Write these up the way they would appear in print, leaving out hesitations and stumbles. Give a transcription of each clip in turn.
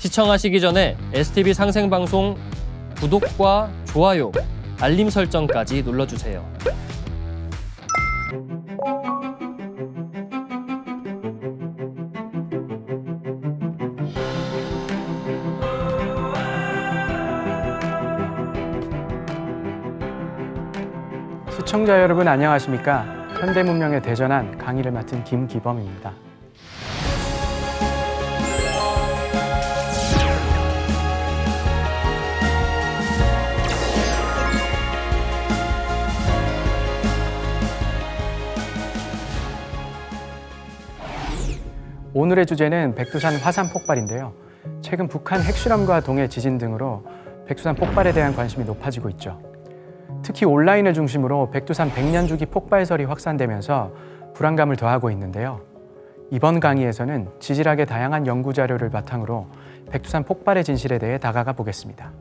시청하시기 전에 STV 상생방송 구독과 좋아요, 알림 설정까지 눌러주세요. 시청자 여러분 안녕하십니까? 현대문명의 대전환 강의를 맡은 김기범입니다. 오늘의 주제는 백두산 화산 폭발인데요. 최근 북한 핵실험과 동해 지진 등으로 백두산 폭발에 대한 관심이 높아지고 있죠. 특히 온라인을 중심으로 백두산 100년 주기 폭발설이 확산되면서 불안감을 더하고 있는데요. 이번 강의에서는 지질학의 다양한 연구 자료를 바탕으로 백두산 폭발의 진실에 대해 다가가 보겠습니다.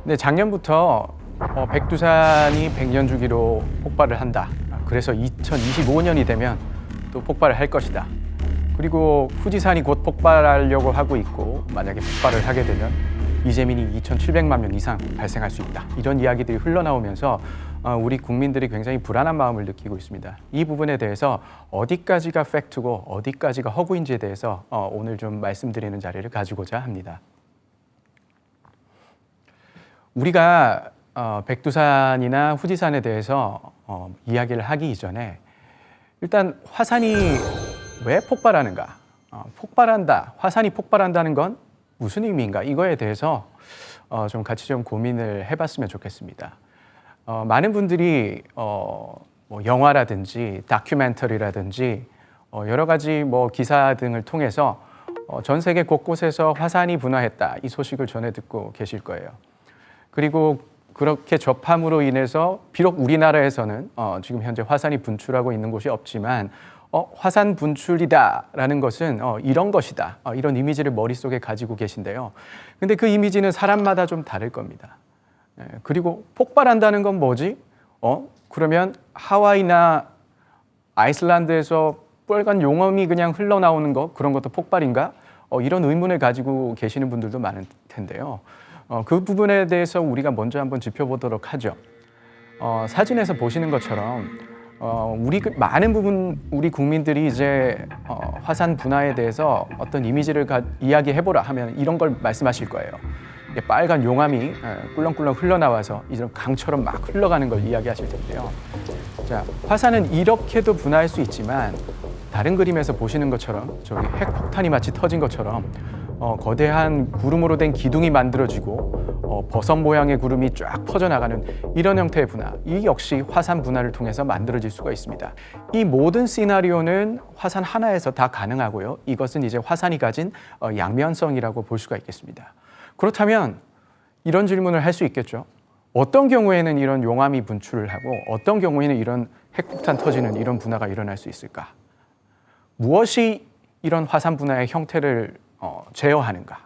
네, 작년부터 백두산이 100년 주기로 폭발을 한다. 그래서 2025년이 되면 또 폭발을 할 것이다. 그리고 후지산이 곧 폭발하려고 하고 있고 만약에 폭발을 하게 되면 이재민이 2,700만 명 이상 발생할 수 있다. 이런 이야기들이 흘러나오면서 우리 국민들이 굉장히 불안한 마음을 느끼고 있습니다. 이 부분에 대해서 어디까지가 팩트고 어디까지가 허구인지에 대해서 오늘 좀 말씀드리는 자리를 가지고자 합니다. 우리가 백두산이나 후지산에 대해서 이야기를 하기 이전에 일단 화산이 왜 폭발하는가? 폭발한다, 화산이 폭발한다는 건 무슨 의미인가? 이거에 대해서 좀 같이 좀 고민을 해봤으면 좋겠습니다. 많은 분들이 뭐 영화라든지 다큐멘터리라든지 여러 가지 뭐 기사 등을 통해서 전 세계 곳곳에서 화산이 분화했다 이 소식을 전해 듣고 계실 거예요. 그리고 그렇게 접함으로 인해서 비록 우리나라에서는 지금 현재 화산이 분출하고 있는 곳이 없지만 화산 분출이다라는 것은 이런 것이다. 이런 이미지를 머릿속에 가지고 계신데요. 근데 그 이미지는 사람마다 좀 다를 겁니다. 그리고 폭발한다는 건 뭐지? 그러면 하와이나 아이슬란드에서 빨간 용암이 그냥 흘러나오는 거 그런 것도 폭발인가? 이런 의문을 가지고 계시는 분들도 많을 텐데요. 그 부분에 대해서 우리가 먼저 한번 짚어보도록 하죠. 사진에서 보시는 것처럼 많은 부분 우리 국민들이 이제 화산 분화에 대해서 어떤 이미지를 이야기해보라 하면 이런 걸 말씀하실 거예요. 빨간 용암이 꿀렁꿀렁 흘러나와서 이런 강처럼 막 흘러가는 걸 이야기하실 텐데요. 자, 화산은 이렇게도 분화할 수 있지만 다른 그림에서 보시는 것처럼 저기 핵폭탄이 마치 터진 것처럼 거대한 구름으로 된 기둥이 만들어지고 버섯 모양의 구름이 쫙 퍼져나가는 이런 형태의 분화, 이 역시 화산 분화를 통해서 만들어질 수가 있습니다. 이 모든 시나리오는 화산 하나에서 다 가능하고요. 이것은 이제 화산이 가진 양면성이라고 볼 수가 있겠습니다. 그렇다면 이런 질문을 할 수 있겠죠. 어떤 경우에는 이런 용암이 분출을 하고 어떤 경우에는 이런 핵폭탄 터지는 이런 분화가 일어날 수 있을까? 무엇이 이런 화산 분화의 형태를 제어하는가,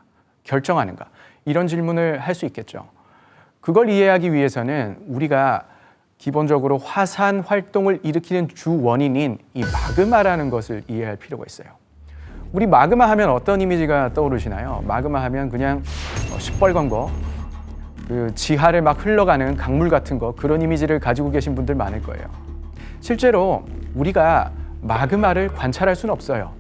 결정하는가 이런 질문을 할 수 있겠죠. 그걸 이해하기 위해서는 우리가 기본적으로 화산 활동을 일으키는 주 원인인 이 마그마라는 것을 이해할 필요가 있어요. 우리 마그마 하면 어떤 이미지가 떠오르시나요? 마그마 하면 그냥 시뻘건 거, 그 지하를 막 흘러가는 강물 같은 거 그런 이미지를 가지고 계신 분들 많을 거예요. 실제로 우리가 마그마를 관찰할 수는 없어요.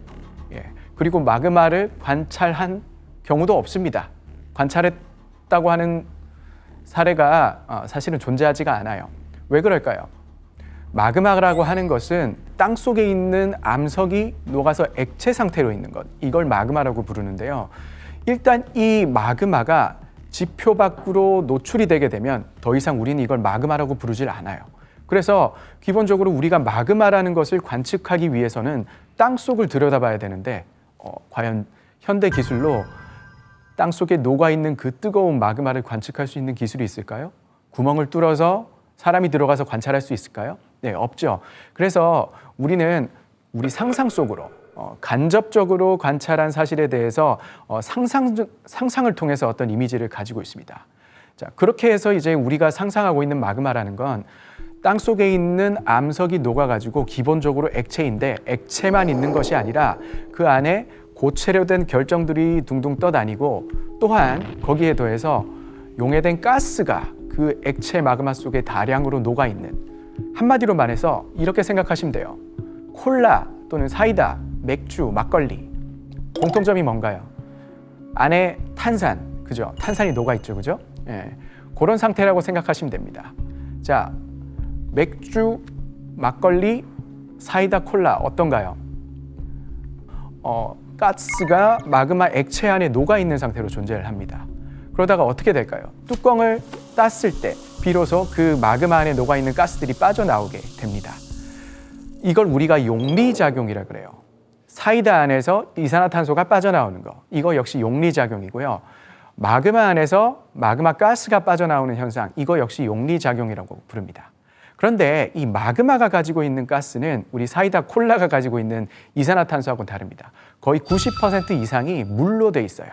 그리고 마그마를 관찰한 경우도 없습니다. 관찰했다고 하는 사례가 사실은 존재하지가 않아요. 왜 그럴까요? 마그마라고 하는 것은 땅 속에 있는 암석이 녹아서 액체 상태로 있는 것, 이걸 마그마라고 부르는데요. 일단 이 마그마가 지표 밖으로 노출이 되게 되면 더 이상 우리는 이걸 마그마라고 부르질 않아요. 그래서 기본적으로 우리가 마그마라는 것을 관측하기 위해서는 땅 속을 들여다봐야 되는데 과연 현대 기술로 땅 속에 녹아있는 그 뜨거운 마그마를 관측할 수 있는 기술이 있을까요? 구멍을 뚫어서 사람이 들어가서 관찰할 수 있을까요? 네, 없죠. 그래서 우리는 우리 상상 속으로 간접적으로 관찰한 사실에 대해서 상상을 통해서 어떤 이미지를 가지고 있습니다. 자, 그렇게 해서 이제 우리가 상상하고 있는 마그마라는 건 땅 속에 있는 암석이 녹아가지고 기본적으로 액체인데 액체만 있는 것이 아니라 그 안에 고체로 된 결정들이 둥둥 떠다니고 또한 거기에 더해서 용해된 가스가 그 액체 마그마 속에 다량으로 녹아있는, 한마디로 말해서 이렇게 생각하시면 돼요. 콜라 또는 사이다, 맥주, 막걸리 공통점이 뭔가요? 안에 탄산, 그죠? 탄산이 녹아있죠, 그죠? 예, 그런 상태라고 생각하시면 됩니다. 자, 맥주, 막걸리, 사이다, 콜라 어떤가요? 가스가 마그마 액체 안에 녹아있는 상태로 존재를 합니다. 그러다가 어떻게 될까요? 뚜껑을 땄을 때 비로소 그 마그마 안에 녹아있는 가스들이 빠져나오게 됩니다. 이걸 우리가 용리작용이라 그래요. 사이다 안에서 이산화탄소가 빠져나오는 거, 이거 역시 용리작용이고요. 마그마 안에서 마그마 가스가 빠져나오는 현상, 이거 역시 용리작용이라고 부릅니다. 그런데 이 마그마가 가지고 있는 가스는 우리 사이다 콜라가 가지고 있는 이산화탄소하고는 다릅니다. 거의 90% 이상이 물로 돼 있어요.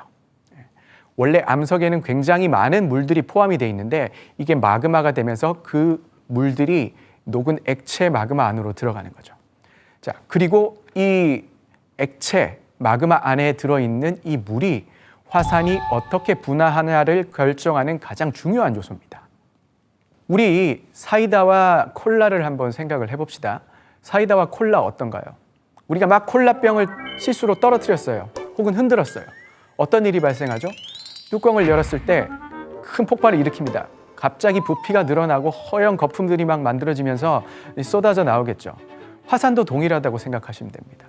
원래 암석에는 굉장히 많은 물들이 포함이 돼 있는데 이게 마그마가 되면서 그 물들이 녹은 액체 마그마 안으로 들어가는 거죠. 자, 그리고 이 액체 마그마 안에 들어있는 이 물이 화산이 어떻게 분화하느냐를 결정하는 가장 중요한 요소입니다. 우리 사이다와 콜라를 한번 생각을 해봅시다. 사이다와 콜라 어떤가요? 우리가 막 콜라병을 실수로 떨어뜨렸어요. 혹은 흔들었어요. 어떤 일이 발생하죠? 뚜껑을 열었을 때 큰 폭발을 일으킵니다. 갑자기 부피가 늘어나고 허연 거품들이 막 만들어지면서 쏟아져 나오겠죠. 화산도 동일하다고 생각하시면 됩니다.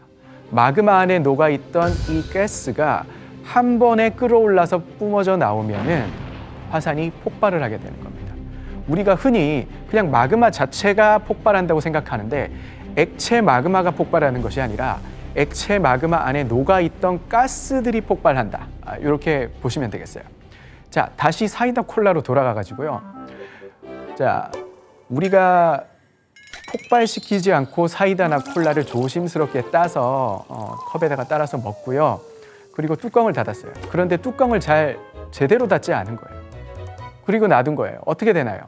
마그마 안에 녹아있던 이 가스가 한 번에 끌어올라서 뿜어져 나오면은 화산이 폭발을 하게 되는 겁니다. 우리가 흔히 그냥 마그마 자체가 폭발한다고 생각하는데 액체 마그마가 폭발하는 것이 아니라 액체 마그마 안에 녹아있던 가스들이 폭발한다. 이렇게 보시면 되겠어요. 자, 다시 사이다 콜라로 돌아가 가지고요. 자, 우리가 폭발시키지 않고 사이다나 콜라를 조심스럽게 따서 컵에다가 따라서 먹고요. 그리고 뚜껑을 닫았어요. 그런데 뚜껑을 잘 제대로 닫지 않은 거예요. 그리고 놔둔 거예요. 어떻게 되나요?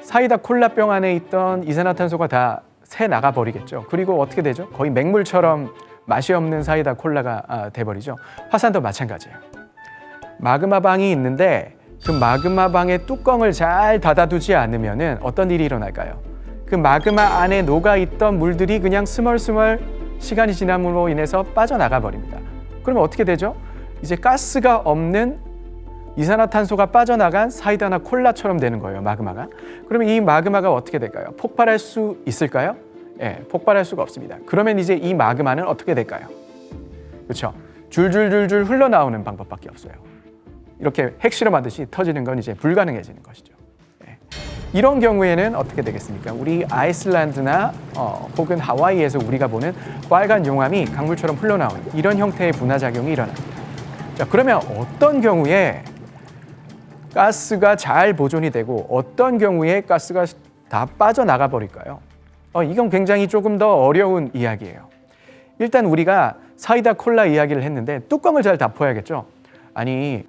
사이다 콜라병 안에 있던 이산화탄소가 다 새 나가 버리겠죠. 그리고 어떻게 되죠? 거의 맹물처럼 맛이 없는 사이다 콜라가 돼버리죠. 화산도 마찬가지예요. 마그마방이 있는데 그 마그마방의 뚜껑을 잘 닫아두지 않으면 어떤 일이 일어날까요? 그 마그마 안에 녹아있던 물들이 그냥 스멀스멀 시간이 지남으로 인해서 빠져나가 버립니다. 그러면 어떻게 되죠? 이제 가스가 없는 이산화탄소가 빠져나간 사이다나 콜라처럼 되는 거예요, 마그마가. 그러면 이 마그마가 어떻게 될까요? 폭발할 수 있을까요? 예, 폭발할 수가 없습니다. 그러면 이제 이 마그마는 어떻게 될까요? 그렇죠? 줄줄줄줄 흘러나오는 방법밖에 없어요. 이렇게 핵실험하듯이 터지는 건 이제 불가능해지는 것이죠. 예. 이런 경우에는 어떻게 되겠습니까? 우리 아이슬란드나 혹은 하와이에서 우리가 보는 빨간 용암이 강물처럼 흘러나오는 이런 형태의 분화작용이 일어납니다. 자, 그러면 어떤 경우에 가스가 잘 보존이 되고 어떤 경우에 가스가 다 빠져나가 버릴까요? 이건 굉장히 조금 더 어려운 이야기예요. 일단 우리가 사이다 콜라 이야기를 했는데 뚜껑을 잘 덮어야겠죠. 아니,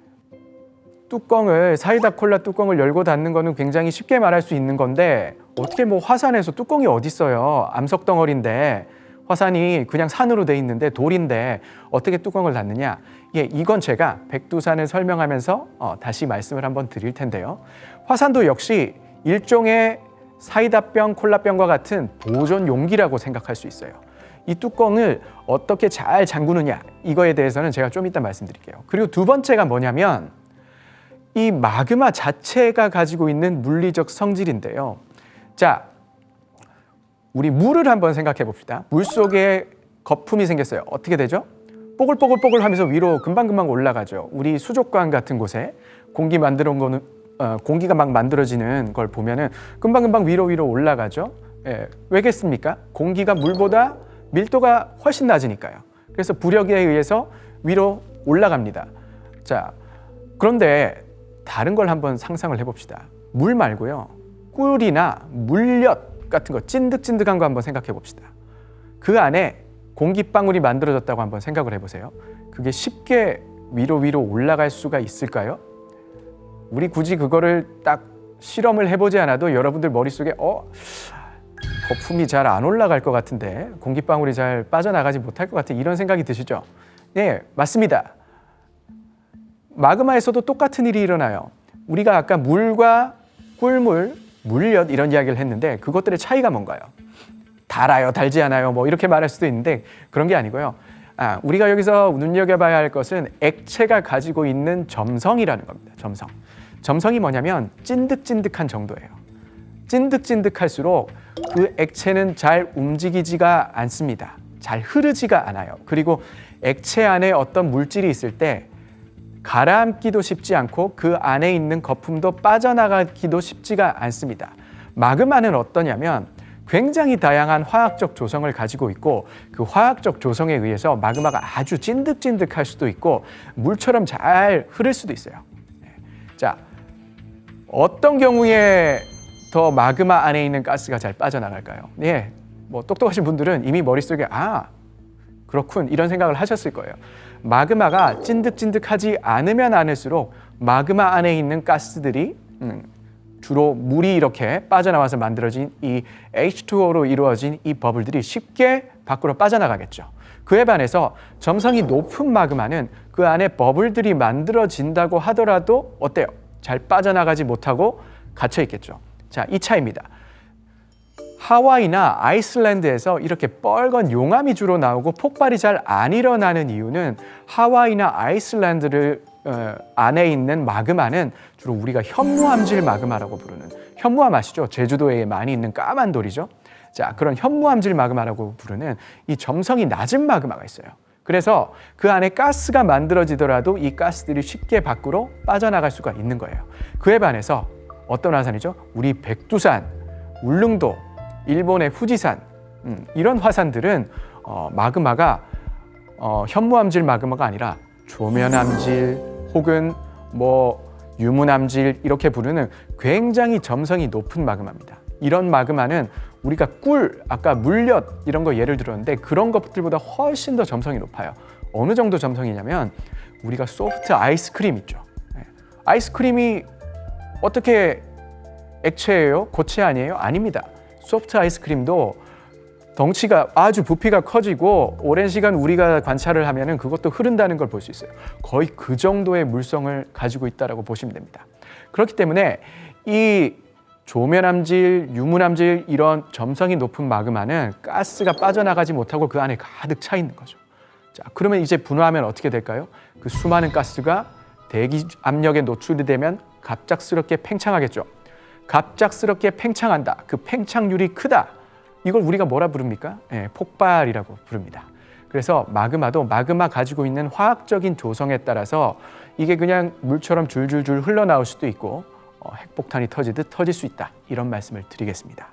사이다 콜라 뚜껑을 열고 닫는 거는 굉장히 쉽게 말할 수 있는 건데 어떻게 뭐 화산에서 뚜껑이 어디 있어요? 암석 덩어리인데 화산이 그냥 산으로 돼 있는데 돌인데 어떻게 뚜껑을 닫느냐? 예, 이건 제가 백두산을 설명하면서 다시 말씀을 한번 드릴 텐데요. 화산도 역시 일종의 사이다병, 콜라병과 같은 보존 용기라고 생각할 수 있어요. 이 뚜껑을 어떻게 잘 잠그느냐, 이거에 대해서는 제가 좀 이따 말씀드릴게요. 그리고 두 번째가 뭐냐면 이 마그마 자체가 가지고 있는 물리적 성질인데요. 자, 우리 물을 한번 생각해 봅시다. 물 속에 거품이 생겼어요. 어떻게 되죠? 뽀글뽀글뽀글 하면서 위로 금방금방 올라가죠. 우리 수족관 같은 곳에 공기가 막 만들어지는 걸 보면은 금방금방 위로 올라가죠. 예, 왜겠습니까? 공기가 물보다 밀도가 훨씬 낮으니까요. 그래서 부력에 의해서 위로 올라갑니다. 자, 그런데 다른 걸 한번 상상을 해봅시다. 물 말고요. 꿀이나 물엿 같은 거 찐득찐득한 거 한번 생각해 봅시다. 그 안에 공기방울이 만들어졌다고 한번 생각을 해보세요. 그게 쉽게 위로 올라갈 수가 있을까요? 우리 굳이 그거를 딱 실험을 해보지 않아도 여러분들 머릿속에 거품이 잘 안 올라갈 것 같은데 공기방울이 잘 빠져나가지 못할 것 같은 이런 생각이 드시죠? 네, 맞습니다. 마그마에서도 똑같은 일이 일어나요. 우리가 아까 물과 꿀물, 물엿 이런 이야기를 했는데 그것들의 차이가 뭔가요? 달아요, 달지 않아요, 뭐 이렇게 말할 수도 있는데 그런 게 아니고요. 우리가 여기서 눈여겨봐야 할 것은 액체가 가지고 있는 점성이라는 겁니다. 점성이 뭐냐면 찐득찐득한 정도예요. 찐득찐득할수록 그 액체는 잘 움직이지가 않습니다. 잘 흐르지가 않아요. 그리고 액체 안에 어떤 물질이 있을 때 가라앉기도 쉽지 않고 그 안에 있는 거품도 빠져나가기도 쉽지가 않습니다. 마그마는 어떠냐면 굉장히 다양한 화학적 조성을 가지고 있고 그 화학적 조성에 의해서 마그마가 아주 찐득찐득할 수도 있고 물처럼 잘 흐를 수도 있어요. 자, 어떤 경우에 더 마그마 안에 있는 가스가 잘 빠져나갈까요? 예, 뭐 똑똑하신 분들은 이미 머릿속에 그렇군 이런 생각을 하셨을 거예요. 마그마가 찐득찐득하지 않으면 않을수록 마그마 안에 있는 가스들이 주로 물이 이렇게 빠져나와서 만들어진 이 H2O로 이루어진 이 버블들이 쉽게 밖으로 빠져나가겠죠. 그에 반해서 점성이 높은 마그마는 그 안에 버블들이 만들어진다고 하더라도 어때요? 잘 빠져나가지 못하고 갇혀 있겠죠. 자, 이 차이입니다. 하와이나 아이슬란드에서 이렇게 뻘건 용암이 주로 나오고 폭발이 잘 안 일어나는 이유는 하와이나 아이슬란드를 안에 있는 마그마는 주로 우리가 현무암질 마그마라고 부르는, 현무암 아시죠? 제주도에 많이 있는 까만 돌이죠. 자, 그런 현무암질 마그마라고 부르는 이 점성이 낮은 마그마가 있어요. 그래서 그 안에 가스가 만들어지더라도 이 가스들이 쉽게 밖으로 빠져나갈 수가 있는 거예요. 그에 반해서 어떤 화산이죠? 우리 백두산, 울릉도, 일본의 후지산 이런 화산들은 마그마가 현무암질 마그마가 아니라 조면암질 혹은 뭐 유문암질 이렇게 부르는 굉장히 점성이 높은 마그마입니다. 이런 마그마는 우리가 꿀, 아까 물엿 이런 거 예를 들었는데 그런 것들보다 훨씬 더 점성이 높아요. 어느 정도 점성이냐면 우리가 소프트 아이스크림 있죠. 아이스크림이 어떻게 액체예요? 고체 아니에요? 아닙니다. 소프트 아이스크림도 덩치가 아주 부피가 커지고 오랜 시간 우리가 관찰을 하면은 그것도 흐른다는 걸 볼 수 있어요. 거의 그 정도의 물성을 가지고 있다라고 보시면 됩니다. 그렇기 때문에 이 조면암질, 유문암질 이런 점성이 높은 마그마는 가스가 빠져나가지 못하고 그 안에 가득 차 있는 거죠. 자, 그러면 이제 분화하면 어떻게 될까요? 그 수많은 가스가 대기 압력에 노출이 되면 갑작스럽게 팽창하겠죠. 갑작스럽게 팽창한다. 그 팽창률이 크다. 이걸 우리가 뭐라 부릅니까? 폭발이라고 부릅니다. 그래서 마그마도 마그마 가지고 있는 화학적인 조성에 따라서 이게 그냥 물처럼 줄줄줄 흘러나올 수도 있고 핵폭탄이 터지듯 터질 수 있다. 이런 말씀을 드리겠습니다.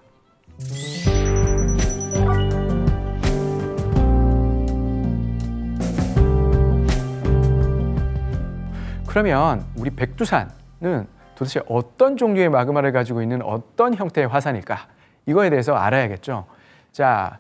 그러면 우리 백두산은 도대체 어떤 종류의 마그마를 가지고 있는 어떤 형태의 화산일까? 이거에 대해서 알아야겠죠. 자,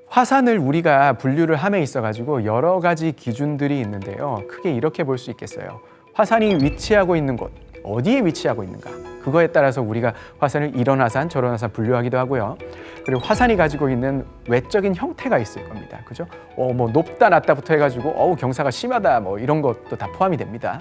화산을 우리가 분류를 함에 있어가지고 여러 가지 기준들이 있는데요. 크게 이렇게 볼 수 있겠어요. 화산이 위치하고 있는 곳, 어디에 위치하고 있는가? 그거에 따라서 우리가 화산을 이런 화산, 저런 화산 분류하기도 하고요. 그리고 화산이 가지고 있는 외적인 형태가 있을 겁니다. 그죠? 뭐 높다 낮다부터 해가지고 경사가 심하다 뭐 이런 것도 다 포함이 됩니다.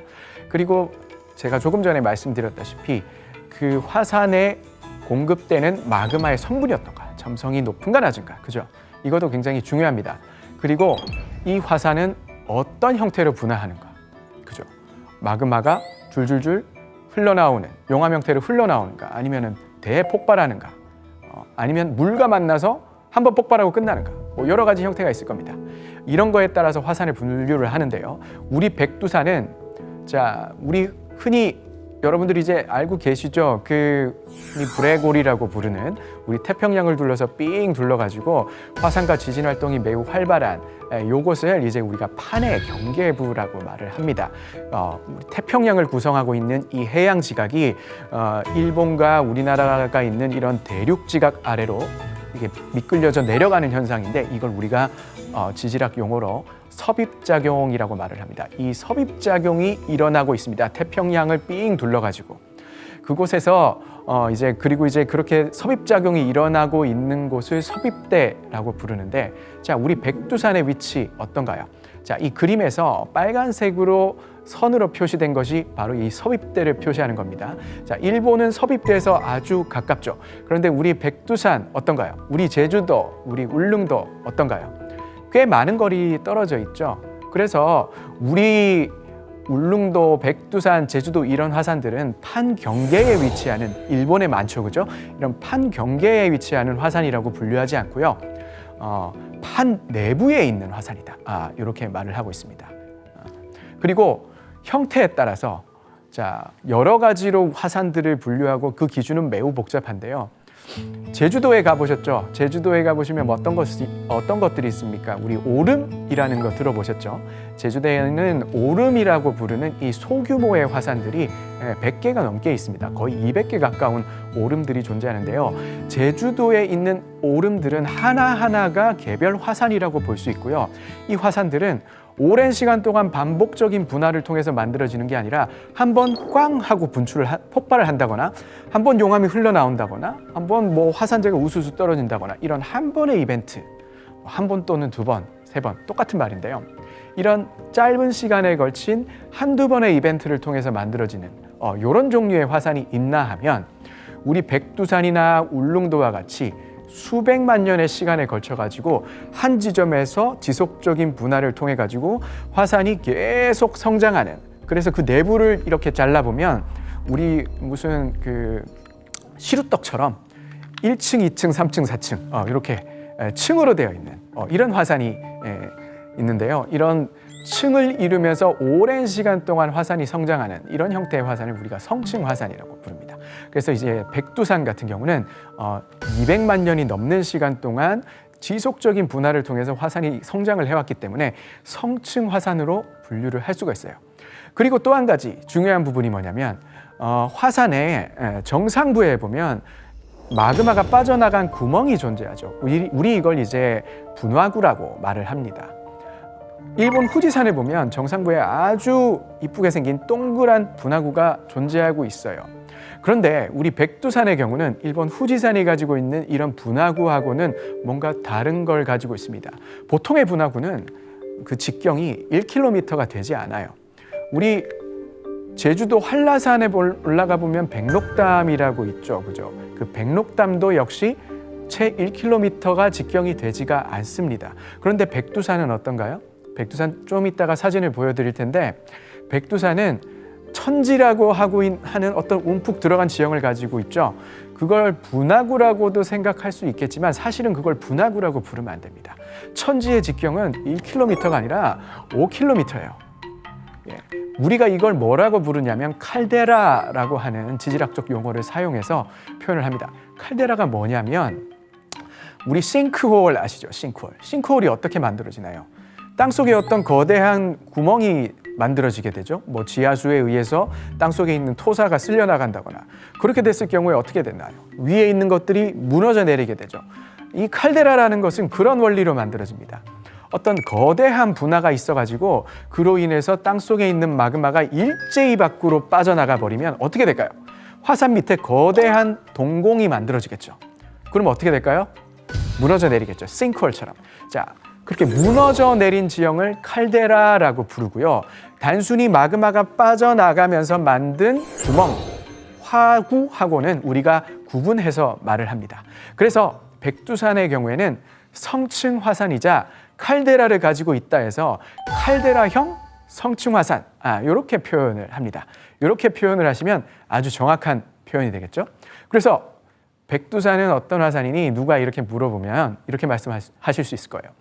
그리고 제가 조금 전에 말씀드렸다시피 그 화산에 공급되는 마그마의 성분이 어떤가? 점성이 높은가 낮은가? 그죠? 이것도 굉장히 중요합니다. 그리고 이 화산은 어떤 형태로 분화하는가? 그죠? 마그마가 줄줄줄 흘러나오는 용암 형태로 흘러나오는가, 아니면은 대폭발하는가, 아니면 물과 만나서 한번 폭발하고 끝나는가, 뭐 여러 가지 형태가 있을 겁니다. 이런 거에 따라서 화산을 분류를 하는데요. 우리 백두산은 자, 우리 흔히 여러분들이 이제 알고 계시죠? 이 브레골이라고 부르는 우리 태평양을 둘러서 삥 둘러가지고 화산과 지진 활동이 매우 활발한 요것을 이제 우리가 판의 경계부라고 말을 합니다. 우리 태평양을 구성하고 있는 이 해양 지각이 일본과 우리나라가 있는 이런 대륙 지각 아래로 이게 미끌려져 내려가는 현상인데, 이걸 우리가 지질학 용어로 섭입작용이라고 말을 합니다. 이 섭입작용이 일어나고 있습니다. 태평양을 삥 둘러가지고 그곳에서 그리고 그렇게 섭입작용이 일어나고 있는 곳을 섭입대라고 부르는데, 자, 우리 백두산의 위치 어떤가요? 자, 이 그림에서 빨간색으로 선으로 표시된 것이 바로 이 섭입대를 표시하는 겁니다. 자, 일본은 섭입대에서 아주 가깝죠. 그런데 우리 백두산 어떤가요? 우리 제주도, 우리 울릉도 어떤가요? 꽤 많은 거리 떨어져 있죠. 그래서 우리 울릉도, 백두산, 제주도 이런 화산들은 판 경계에 위치하는, 일본에 많죠, 그죠? 이런 판 경계에 위치하는 화산이라고 분류하지 않고요. 판 내부에 있는 화산이다. 이렇게 말을 하고 있습니다. 그리고 형태에 따라서 자, 여러 가지로 화산들을 분류하고 그 기준은 매우 복잡한데요. 제주도에 가보셨죠? 제주도에 가보시면 어떤 것들이 있습니까? 우리 오름이라는 거 들어보셨죠? 제주도에는 오름이라고 부르는 이 소규모의 화산들이 100개가 넘게 있습니다. 거의 200개 가까운 오름들이 존재하는데요. 제주도에 있는 오름들은 하나하나가 개별 화산이라고 볼 수 있고요. 이 화산들은 오랜 시간 동안 반복적인 분화를 통해서 만들어지는 게 아니라 한 번 꽝 하고 폭발을 한다거나, 한 번 용암이 흘러나온다거나, 한 번 뭐 화산재가 우수수 떨어진다거나, 이런 한 번의 이벤트, 한 번 또는 두 번, 세 번, 똑같은 말인데요. 이런 짧은 시간에 걸친 한두 번의 이벤트를 통해서 만들어지는 이런 종류의 화산이 있나 하면, 우리 백두산이나 울릉도와 같이 수백만 년의 시간에 걸쳐 가지고 한 지점에서 지속적인 분화를 통해 가지고 화산이 계속 성장하는, 그래서 그 내부를 이렇게 잘라보면 우리 무슨 시루떡처럼 1층, 2층, 3층, 4층 이렇게 층으로 되어 있는 이런 화산이 있는데요. 이런 층을 이루면서 오랜 시간 동안 화산이 성장하는 이런 형태의 화산을 우리가 성층 화산이라고 부릅니다. 그래서 이제 백두산 같은 경우는 200만 년이 넘는 시간 동안 지속적인 분화를 통해서 화산이 성장을 해왔기 때문에 성층 화산으로 분류를 할 수가 있어요. 그리고 또 한 가지 중요한 부분이 뭐냐면, 화산의 정상부에 보면 마그마가 빠져나간 구멍이 존재하죠. 우리 이걸 이제 분화구라고 말을 합니다. 일본 후지산에 보면 정상부에 아주 이쁘게 생긴 동그란 분화구가 존재하고 있어요. 그런데 우리 백두산의 경우는 일본 후지산이 가지고 있는 이런 분화구하고는 뭔가 다른 걸 가지고 있습니다. 보통의 분화구는 그 직경이 1km가 되지 않아요. 우리 제주도 한라산에 올라가 보면 백록담이라고 있죠, 그죠? 그 백록담도 역시 채 1km가 직경이 되지가 않습니다. 그런데 백두산은 어떤가요? 백두산 좀 이따가 사진을 보여드릴 텐데, 백두산은 천지라고 하는 어떤 움푹 들어간 지형을 가지고 있죠. 그걸 분화구라고도 생각할 수 있겠지만 사실은 그걸 분화구라고 부르면 안 됩니다. 천지의 직경은 1km가 아니라 5km예요. 우리가 이걸 뭐라고 부르냐면 칼데라라고 하는 지질학적 용어를 사용해서 표현을 합니다. 칼데라가 뭐냐면, 우리 싱크홀 아시죠? 싱크홀이 어떻게 만들어지나요? 땅속에 어떤 거대한 구멍이 만들어지게 되죠. 뭐 지하수에 의해서 땅속에 있는 토사가 쓸려 나간다거나, 그렇게 됐을 경우에 어떻게 되나요? 위에 있는 것들이 무너져 내리게 되죠. 이 칼데라라는 것은 그런 원리로 만들어집니다. 어떤 거대한 분화가 있어가지고 그로 인해서 땅속에 있는 마그마가 일제히 밖으로 빠져나가 버리면 어떻게 될까요? 화산 밑에 거대한 동공이 만들어지겠죠. 그럼 어떻게 될까요? 무너져 내리겠죠. 싱크홀처럼. 자, 그렇게 무너져 내린 지형을 칼데라라고 부르고요. 단순히 마그마가 빠져나가면서 만든 구멍, 화구하고는 우리가 구분해서 말을 합니다. 그래서 백두산의 경우에는 성층 화산이자 칼데라를 가지고 있다 해서 칼데라형 성층화산, 이렇게 표현을 합니다. 이렇게 표현을 하시면 아주 정확한 표현이 되겠죠. 그래서 백두산은 어떤 화산이니 누가 이렇게 물어보면 이렇게 말씀하실 수 있을 거예요.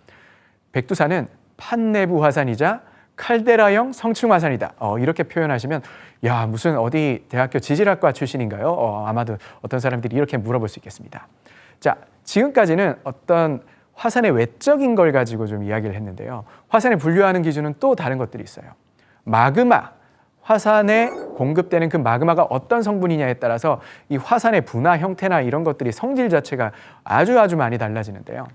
백두산은 판내부 화산이자 칼데라형 성층화산이다. 이렇게 표현하시면 야, 무슨 어디 대학교 지질학과 출신인가요? 아마도 어떤 사람들이 이렇게 물어볼 수 있겠습니다. 자, 지금까지는 어떤 화산의 외적인 걸 가지고 좀 이야기를 했는데요. 화산을 분류하는 기준은 또 다른 것들이 있어요. 마그마, 화산에 공급되는 그 마그마가 어떤 성분이냐에 따라서 이 화산의 분화 형태나 이런 것들이 성질 자체가 아주 많이 달라지는데요.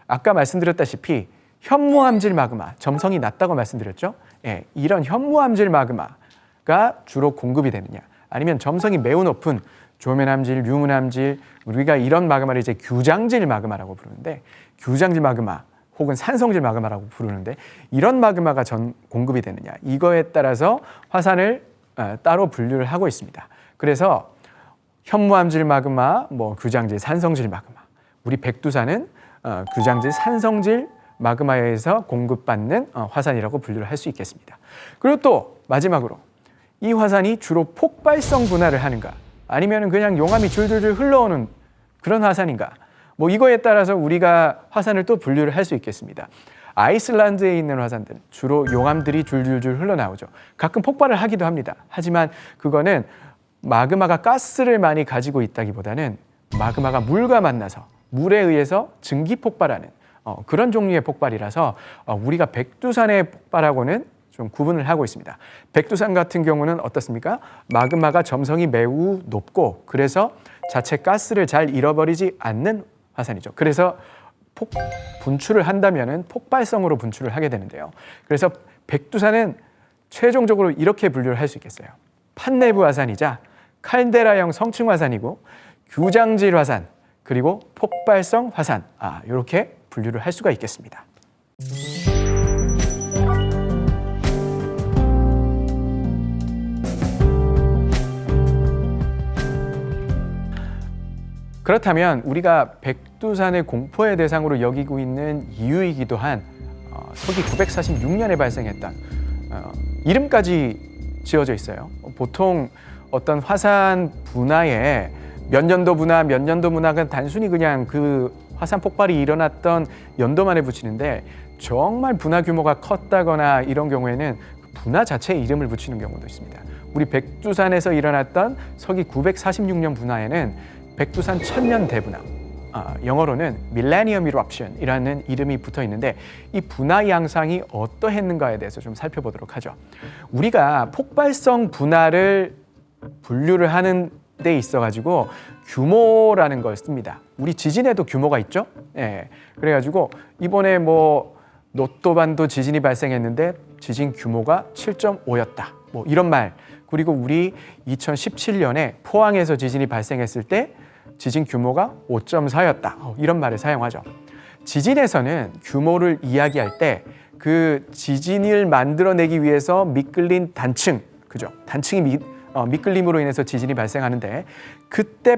아까 말씀드렸다시피 현무암질 마그마, 점성이 낮다고 말씀드렸죠. 예, 이런 현무암질 마그마가 주로 공급이 되느냐, 아니면 점성이 매우 높은 조면암질, 유문암질, 우리가 이런 마그마를 이제 규장질 마그마라고 부르는데, 규장질 마그마 혹은 산성질 마그마라고 부르는데, 이런 마그마가 공급이 되느냐, 이거에 따라서 화산을 따로 분류를 하고 있습니다. 그래서 현무암질 마그마, 규장질, 산성질 마그마, 우리 백두산은 규장질, 산성질 마그마에서 공급받는 화산이라고 분류를 할 수 있겠습니다. 그리고 또 마지막으로 이 화산이 주로 폭발성 분화를 하는가, 아니면 그냥 용암이 줄줄줄 흘러오는 그런 화산인가, 이거에 따라서 우리가 화산을 또 분류를 할 수 있겠습니다. 아이슬란드에 있는 화산들 주로 용암들이 줄줄줄 흘러나오죠. 가끔 폭발을 하기도 합니다. 하지만 그거는 마그마가 가스를 많이 가지고 있다기보다는 마그마가 물과 만나서 물에 의해서 증기 폭발하는 그런 종류의 폭발이라서 우리가 백두산의 폭발하고는 좀 구분을 하고 있습니다. 백두산 같은 경우는 어떻습니까? 마그마가 점성이 매우 높고 그래서 자체 가스를 잘 잃어버리지 않는 화산이죠. 그래서 분출을 한다면은 폭발성으로 분출을 하게 되는데요. 그래서 백두산은 최종적으로 이렇게 분류를 할 수 있겠어요. 판내부 화산이자 칼데라형 성층 화산이고, 규장질 화산, 그리고 폭발성 화산, 이렇게 분류를 할 수가 있겠습니다. 그렇다면 우리가 백두산을 공포의 대상으로 여기고 있는 이유이기도 한 서기 946년에 발생했던 이름까지 지어져 있어요. 보통 어떤 화산 분화에 몇 년도 분화가 단순히 그냥 그 화산 폭발이 일어났던 연도만에 붙이는데, 정말 분화 규모가 컸다거나 이런 경우에는 분화 자체에 이름을 붙이는 경우도 있습니다. 우리 백두산에서 일어났던 서기 946년 분화에는 백두산 천년 대분화, 영어로는 Millennium Eruption이라는 이름이 붙어 있는데, 이 분화 양상이 어떠했는가에 대해서 좀 살펴보도록 하죠. 우리가 폭발성 분화를 분류를 하는 데 있어가지고 규모라는 걸 씁니다. 우리 지진에도 규모가 있죠. 예, 그래가지고 이번에 노또반도 지진이 발생했는데 지진 규모가 7.5였다. 이런 말. 그리고 우리 2017년에 포항에서 지진이 발생했을 때 지진 규모가 5.4였다. 이런 말을 사용하죠. 지진에서는 규모를 이야기할 때 그 지진을 만들어내기 위해서 미끌린 단층, 그죠? 단층이 미끌림으로 인해서 지진이 발생하는데, 그때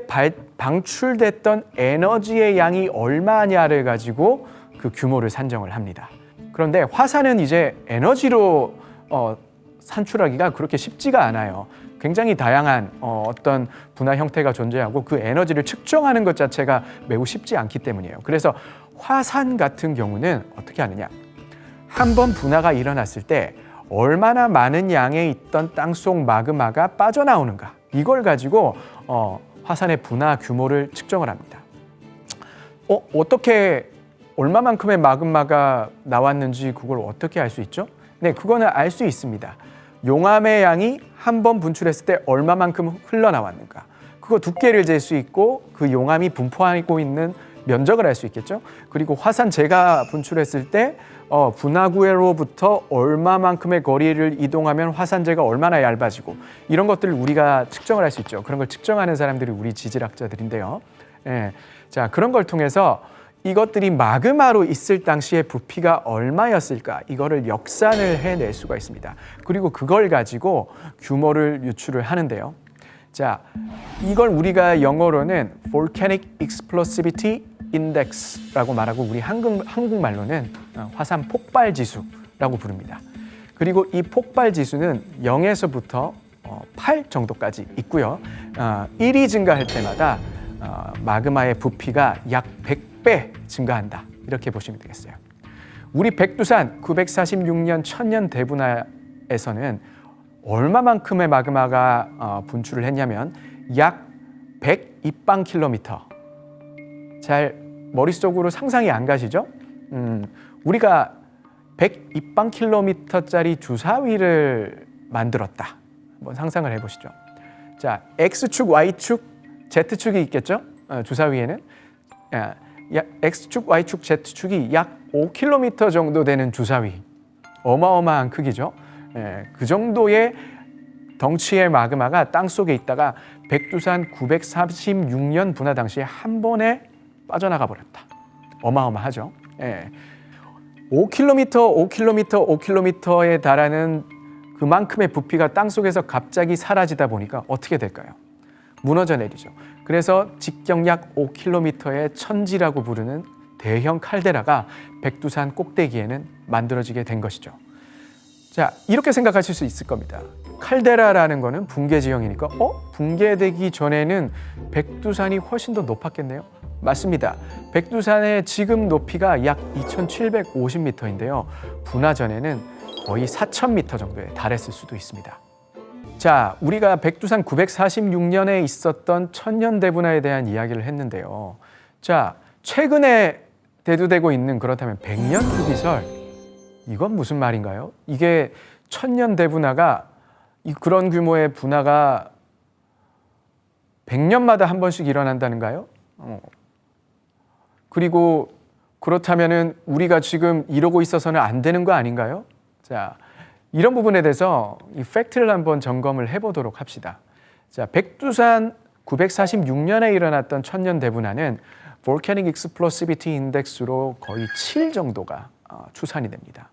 방출됐던 에너지의 양이 얼마냐를 가지고 그 규모를 산정을 합니다. 그런데 화산은 이제 에너지로 산출하기가 그렇게 쉽지가 않아요. 굉장히 다양한 어떤 분화 형태가 존재하고 그 에너지를 측정하는 것 자체가 매우 쉽지 않기 때문이에요. 그래서 화산 같은 경우는 어떻게 하느냐? 한번 분화가 일어났을 때 얼마나 많은 양의 있던 땅속 마그마가 빠져나오는가, 이걸 가지고 화산의 분화 규모를 측정을 합니다. 어떻게 얼마만큼의 마그마가 나왔는지 그걸 어떻게 알 수 있죠? 네, 그거는 알 수 있습니다. 용암의 양이 한 번 분출했을 때 얼마만큼 흘러나왔는가, 그거 두께를 잴 수 있고 그 용암이 분포하고 있는 면적을 알 수 있겠죠. 그리고 화산재가 분출했을 때 분화구로부터 얼마만큼의 거리를 이동하면 화산재가 얼마나 얇아지고, 이런 것들을 우리가 측정을 할 수 있죠. 그런 걸 측정하는 사람들이 우리 지질학자들인데요. 예, 자, 그런 걸 통해서 이것들이 마그마로 있을 당시의 부피가 얼마였을까, 이거를 역산을 해낼 수가 있습니다. 그리고 그걸 가지고 규모를 유출을 하는데요. 자, 이걸 우리가 영어로는 Volcanic Explosivity Index라고 말하고, 우리 한국말로는 화산 폭발 지수라고 부릅니다. 그리고 이 폭발 지수는 0에서부터 8 정도까지 있고요. 1이 증가할 때마다 마그마의 부피가 약 100배 증가한다. 이렇게 보시면 되겠어요. 우리 백두산 946년 천년 대분화에서는 얼마만큼의 마그마가 분출을 했냐면 약 100입방킬로미터. 잘 머릿속으로 상상이 안 가시죠? 우리가 100입방킬로미터짜리 주사위를 만들었다. 한번 상상을 해보시죠. 자, X축, Y축, Z축이 있겠죠? 주사위에는. X축, Y축, Z축이 약 5km 정도 되는 주사위. 어마어마한 크기죠. 그 정도의 덩치의 마그마가 땅속에 있다가 백두산 946년 분화 당시에 한 번에 빠져나가 버렸다. 어마어마하죠. 5km, 5km, 5km에 달하는 그만큼의 부피가 땅속에서 갑자기 사라지다 보니까 어떻게 될까요? 무너져 내리죠. 그래서 직경 약 5km의 천지라고 부르는 대형 칼데라가 백두산 꼭대기에는 만들어지게 된 것이죠. 자, 이렇게 생각하실 수 있을 겁니다. 칼데라라는 거는 붕괴 지형이니까 붕괴되기 전에는 백두산이 훨씬 더 높았겠네요. 맞습니다. 백두산의 지금 높이가 약 2,750m인데요. 분화 전에는 거의 4,000m 정도에 달했을 수도 있습니다. 자, 우리가 백두산 946년에 있었던 천년대분화에 대한 이야기를 했는데요. 자, 최근에 대두되고 있는 그렇다면 백년 주기설, 이건 무슨 말인가요? 이게 천년대분화가 그런 규모의 분화가 100년마다 한 번씩 일어난다는가요? 그리고 그렇다면은 우리가 지금 이러고 있어서는 안 되는 거 아닌가요? 자, 이런 부분에 대해서 이 팩트를 한번 점검을 해보도록 합시다. 자, 백두산 946년에 일어났던 천년대분화는 Volcanic Explosivity Index로 거의 7 정도가 추산이 됩니다.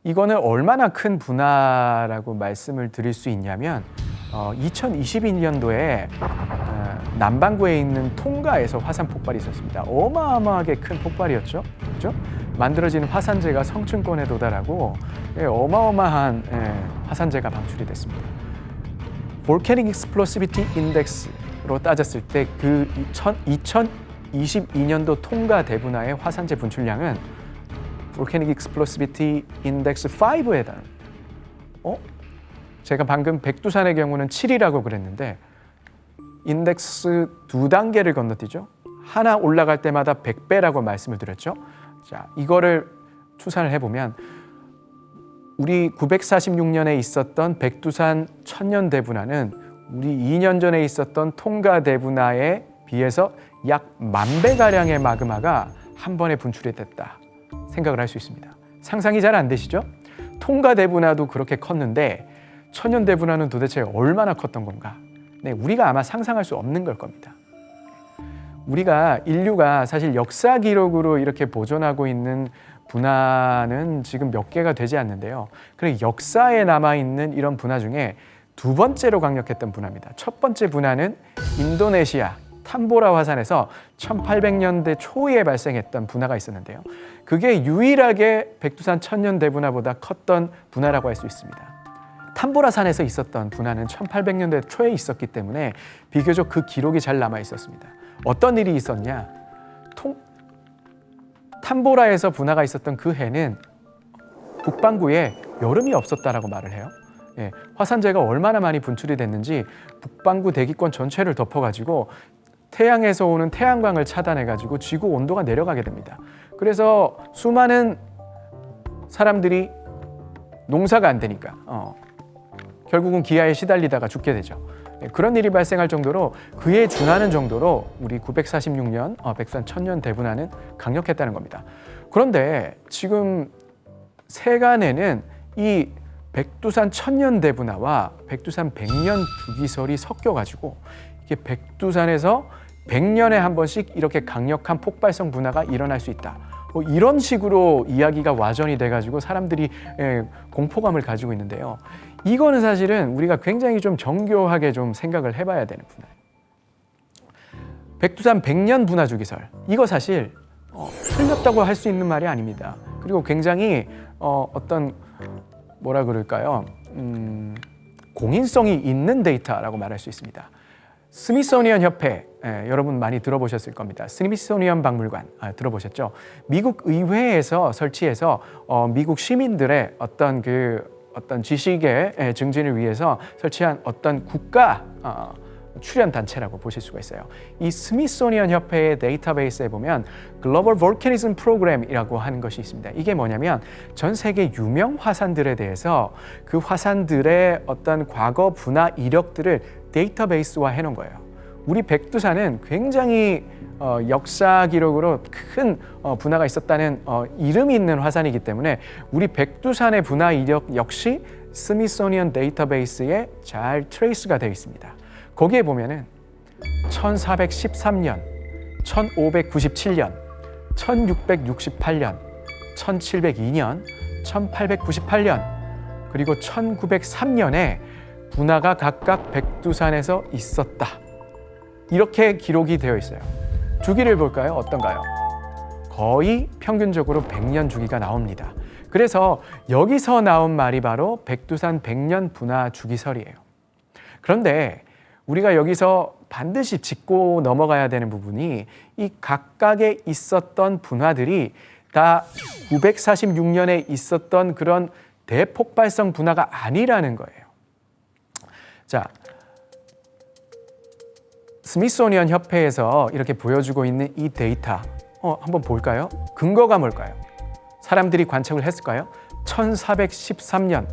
이거는 얼마나 큰 분화라고 말씀을 드릴 수 있냐면 2022년도에 남반구에 있는 통가에서 화산 폭발이 있었습니다. 어마어마하게 큰 폭발이었죠. 그렇죠? 만들어진 화산재가 성층권에 도달하고 어마어마한 화산재가 방출이 됐습니다. Volcanic Explosivity Index로 따졌을 때 그 2022년도 통가 대분화의 화산재 분출량은 Volcanic Explosivity Index 5에 해당. 제가 방금 백두산의 경우는 7이라고 그랬는데 인덱스 2단계를 건너뛰죠. 하나 올라갈 때마다 100배라고 말씀을 드렸죠. 자, 이거를 추산을 해보면 우리 946년에 있었던 백두산 천년대분화는 우리 2년 전에 있었던 통가대분화에 비해서 약 10,000배가량의 마그마가 한 번에 분출이 됐다 생각을 할 수 있습니다. 상상이 잘 안 되시죠? 통가대분화도 그렇게 컸는데 천년대분화는 도대체 얼마나 컸던 건가? 네, 우리가 아마 상상할 수 없는 걸 겁니다. 우리가 인류가 사실 역사 기록으로 이렇게 보존하고 있는 분화는 지금 몇 개가 되지 않는데요. 그리고 역사에 남아있는 이런 분화 중에 두 번째로 강력했던 분화입니다. 첫 번째 분화는 인도네시아 탐보라 화산에서 1800년대 초에 발생했던 분화가 있었는데요. 그게 유일하게 백두산 천년대분화보다 컸던 분화라고 할 수 있습니다. 탐보라 산에서 있었던 분화는 1800년대 초에 있었기 때문에 비교적 그 기록이 잘 남아 있었습니다. 어떤 일이 있었냐? 탐보라에서 분화가 있었던 그 해는 북반구에 여름이 없었다라고 말을 해요. 화산재가 얼마나 많이 분출이 됐는지 북반구 대기권 전체를 덮어가지고 태양에서 오는 태양광을 차단해가지고 지구 온도가 내려가게 됩니다. 그래서 수많은 사람들이 농사가 안 되니까 결국은 기아에 시달리다가 죽게 되죠. 그런 일이 발생할 정도로 그에 준하는 정도로 우리 946년 백두산 천년대분화는 강력했다는 겁니다. 그런데 지금 세간에는 이 백두산 천년대분화와 백두산 백년 주기설이 섞여가지고 이게 백두산에서 100년에 한 번씩 이렇게 강력한 폭발성 분화가 일어날 수 있다. 이런 식으로 이야기가 와전이 돼가지고 사람들이 공포감을 가지고 있는데요. 이거는 사실은 우리가 굉장히 좀 정교하게 좀 생각을 해봐야 되는 분화예요. 백두산 100년 분화 주기설, 이거 사실 틀렸다고 할 수 있는 말이 아닙니다. 그리고 굉장히 어떤 뭐라 그럴까요? 공인성이 있는 데이터라고 말할 수 있습니다. 스미소니언 협회, 여러분 많이 들어보셨을 겁니다. 스미소니언 박물관 들어보셨죠? 미국 의회에서 설치해서 미국 시민들의 어떤 지식의 증진을 위해서 설치한 어떤 국가 출연 단체라고 보실 수가 있어요. 이 스미소니언 협회의 데이터베이스에 보면 글로벌 볼케니즘 프로그램이라고 하는 것이 있습니다. 이게 뭐냐면 전 세계 유명 화산들에 대해서 그 화산들의 어떤 과거 분화 이력들을 데이터베이스화 해놓은 거예요. 우리 백두산은 굉장히 역사 기록으로 큰 분화가 있었다는 이름이 있는 화산이기 때문에 우리 백두산의 분화 이력 역시 스미소니언 데이터베이스에 잘 트레이스가 되어 있습니다. 거기에 보면은 1413년, 1597년, 1668년, 1702년, 1898년, 그리고 1903년에 분화가 각각 백두산에서 있었다. 이렇게 기록이 되어 있어요. 주기를 볼까요? 어떤가요? 거의 평균적으로 100년 주기가 나옵니다. 그래서 여기서 나온 말이 바로 백두산 100년 분화 주기설이에요. 그런데 우리가 여기서 반드시 짚고 넘어가야 되는 부분이 이 각각에 있었던 분화들이 다 946년에 있었던 그런 대폭발성 분화가 아니라는 거예요. 자, 스미소니언 협회에서 이렇게 보여주고 있는 이 데이터 한번 볼까요? 근거가 뭘까요? 사람들이 관측을 했을까요? 1413년,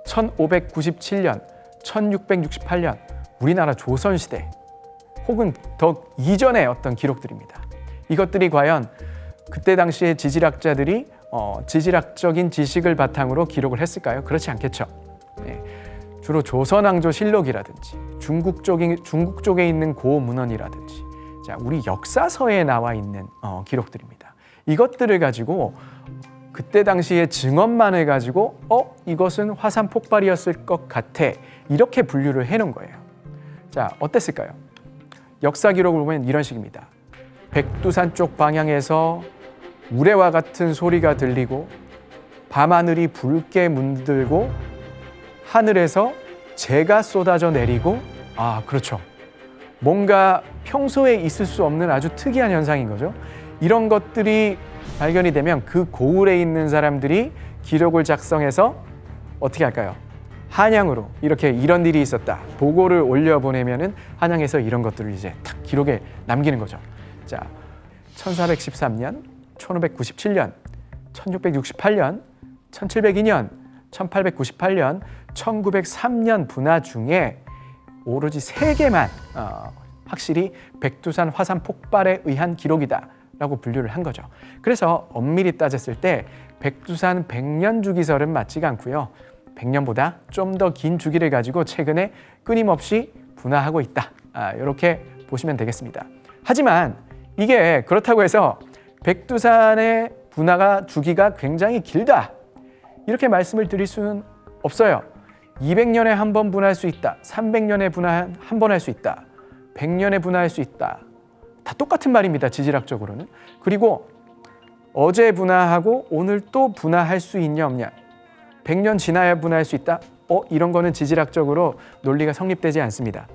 1597년, 1668년 우리나라 조선시대 혹은 더 이전의 어떤 기록들입니다. 이것들이 과연 그때 당시의 지질학자들이 지질학적인 지식을 바탕으로 기록을 했을까요? 그렇지 않겠죠. 네. 주로 조선왕조실록이라든지 중국 쪽에 있는 고문헌이라든지 자, 우리 역사서에 나와 있는 기록들입니다. 이것들을 가지고 그때 당시의 증언만을 가지고 이것은 화산 폭발이었을 것 같아 이렇게 분류를 해놓은 거예요. 자, 어땠을까요? 역사 기록을 보면 이런 식입니다. 백두산 쪽 방향에서 우레와 같은 소리가 들리고 밤하늘이 붉게 문들고 하늘에서 재가 쏟아져 내리고 그렇죠. 뭔가 평소에 있을 수 없는 아주 특이한 현상인 거죠. 이런 것들이 발견이 되면 그 고을에 있는 사람들이 기록을 작성해서 어떻게 할까요? 한양으로 이런 일이 있었다. 보고를 올려보내면은 한양에서 이런 것들을 이제 탁 기록에 남기는 거죠. 자, 1413년, 1597년, 1668년, 1702년, 1898년, 1903년 분화 중에 오로지 3개만 확실히 백두산 화산 폭발에 의한 기록이다 라고 분류를 한 거죠. 그래서 엄밀히 따졌을 때 백두산 100년 주기설은 맞지가 않고요. 100년보다 좀 더 긴 주기를 가지고 최근에 끊임없이 분화하고 있다. 이렇게 보시면 되겠습니다. 하지만 이게 그렇다고 해서 백두산의 분화가 주기가 굉장히 길다. 이렇게 말씀을 드릴 수는 없어요. 200년에 한 번 분화할 수 있다. 300년에 분화 한 번 할 수 있다. 100년에 분화할 수 있다. 다 똑같은 말입니다. 지질학적으로는. 그리고 어제 분화하고 오늘 또 분화할 수 있냐 없냐. 100년 지나야 분화할 수 있다? 이런 거는 지질학적으로 논리가 성립되지 않습니다.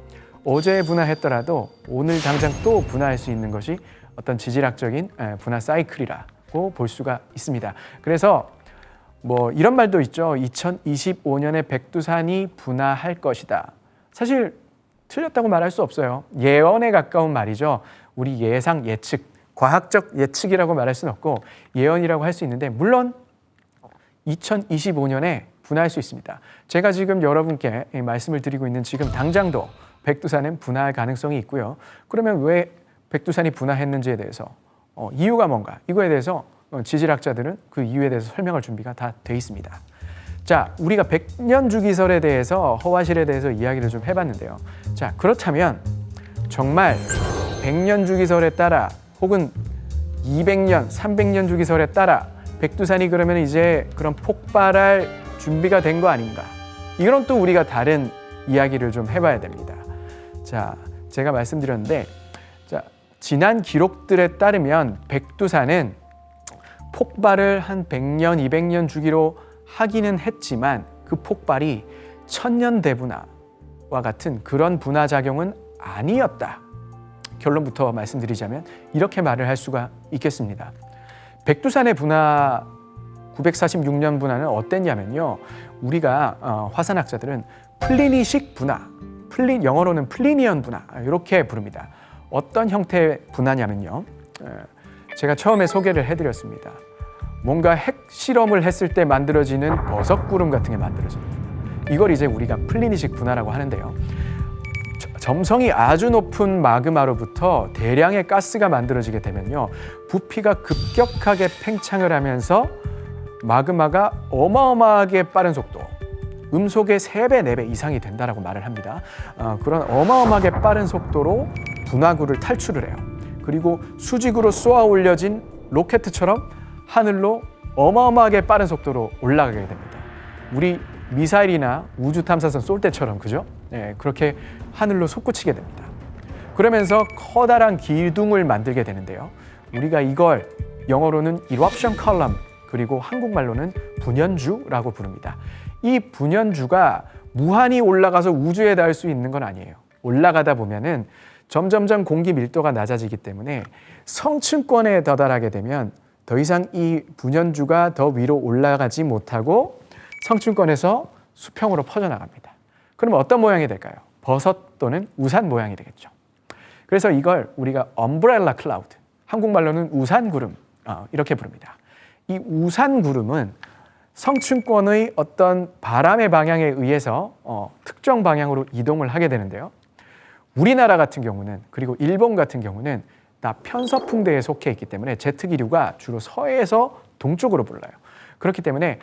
어제 분화했더라도 오늘 당장 또 분화할 수 있는 것이 어떤 지질학적인 분화 사이클이라고 볼 수가 있습니다. 그래서 이런 말도 있죠. 2025년에 백두산이 분화할 것이다. 사실 틀렸다고 말할 수 없어요. 예언에 가까운 말이죠. 우리 예상, 예측, 과학적 예측이라고 말할 수는 없고 예언이라고 할 수 있는데 물론 2025년에 분화할 수 있습니다. 제가 지금 여러분께 말씀을 드리고 있는 지금 당장도 백두산은 분화할 가능성이 있고요. 그러면 왜 백두산이 분화했는지에 대해서 이유가 뭔가 이거에 대해서 지질학자들은 그 이유에 대해서 설명할 준비가 다 돼 있습니다. 자, 우리가 100년 주기설에 대해서 허화실에 대해서 이야기를 좀 해봤는데요. 자, 그렇다면 정말 100년 주기설에 따라 혹은 200년, 300년 주기설에 따라 백두산이 그러면 이제 그런 폭발할 준비가 된 거 아닌가? 이건 또 우리가 다른 이야기를 좀 해봐야 됩니다. 자, 제가 말씀드렸는데, 자, 지난 기록들에 따르면 백두산은 폭발을 한 100년, 200년 주기로 하기는 했지만 그 폭발이 천년대분화와 같은 그런 분화작용은 아니었다. 결론부터 말씀드리자면 이렇게 말을 할 수가 있겠습니다. 백두산의 분화 946년 분화는 어땠냐면요. 우리가 화산학자들은 플리니식 분화, 영어로는 플리니언 분화 이렇게 부릅니다. 어떤 형태의 분화냐면요. 제가 처음에 소개를 해드렸습니다. 뭔가 핵실험을 했을 때 만들어지는 버섯구름 같은 게 만들어지는 분화. 이걸 이제 우리가 플리니식 분화라고 하는데요. 점성이 아주 높은 마그마로부터 대량의 가스가 만들어지게 되면요. 부피가 급격하게 팽창을 하면서 마그마가 어마어마하게 빠른 속도, 음속의 3배, 4배 이상이 된다라고 말을 합니다. 그런 어마어마하게 빠른 속도로 분화구를 탈출을 해요. 그리고 수직으로 쏘아 올려진 로켓처럼 하늘로 어마어마하게 빠른 속도로 올라가게 됩니다. 우리 미사일이나 우주 탐사선 쏠 때처럼 그죠? 네, 그렇게 하늘로 솟구치게 됩니다. 그러면서 커다란 기둥을 만들게 되는데요. 우리가 이걸 영어로는 eruption column 그리고 한국말로는 분연주라고 부릅니다. 이 분연주가 무한히 올라가서 우주에 닿을 수 있는 건 아니에요. 올라가다 보면은 점점점 공기 밀도가 낮아지기 때문에 성층권에 도달하게 되면 더 이상 이 분연주가 더 위로 올라가지 못하고 성층권에서 수평으로 퍼져나갑니다. 그러면 어떤 모양이 될까요? 버섯 또는 우산 모양이 되겠죠. 그래서 이걸 우리가 umbrella cloud, 한국말로는 우산구름 이렇게 부릅니다. 이 우산구름은 성층권의 어떤 바람의 방향에 의해서 특정 방향으로 이동을 하게 되는데요. 우리나라 같은 경우는 그리고 일본 같은 경우는 다 편서풍대에 속해 있기 때문에 제트기류가 주로 서해에서 동쪽으로 불러요. 그렇기 때문에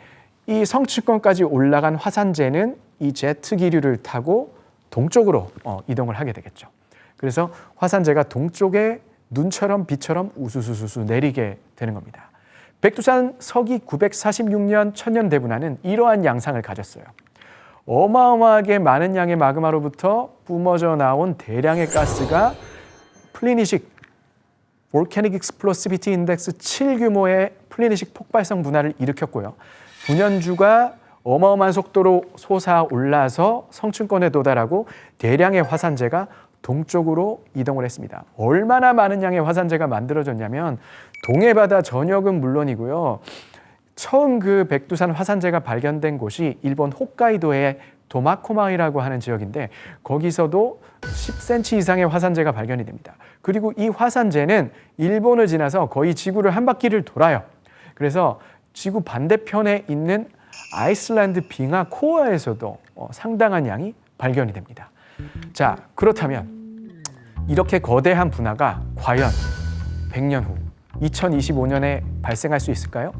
이 성층권까지 올라간 화산재는 이 제트기류를 타고 동쪽으로 이동을 하게 되겠죠. 그래서 화산재가 동쪽에 눈처럼 비처럼 우수수수수 내리게 되는 겁니다. 백두산 서기 946년 천년대분화는 이러한 양상을 가졌어요. 어마어마하게 많은 양의 마그마로부터 뿜어져 나온 대량의 가스가 플리니식 Volcanic Explosivity Index 7 규모의 플리니식 폭발성 분화를 일으켰고요. 분연주가 어마어마한 속도로 솟아올라서 성층권에 도달하고 대량의 화산재가 동쪽으로 이동을 했습니다. 얼마나 많은 양의 화산재가 만들어졌냐면 동해바다 전역은 물론이고요. 처음 그 백두산 화산재가 발견된 곳이 일본 홋카이도의 도마코마이라고 하는 지역인데 거기서도 10cm 이상의 화산재가 발견이 됩니다. 그리고 이 화산재는 일본을 지나서 거의 지구를 한 바퀴를 돌아요. 그래서 지구 반대편에 있는 아이슬란드 빙하 코어에서도 상당한 양이 발견이 됩니다. 자, 그렇다면 이렇게 거대한 분화가 과연 100년 후 2025년에 발생할 수 있을까요?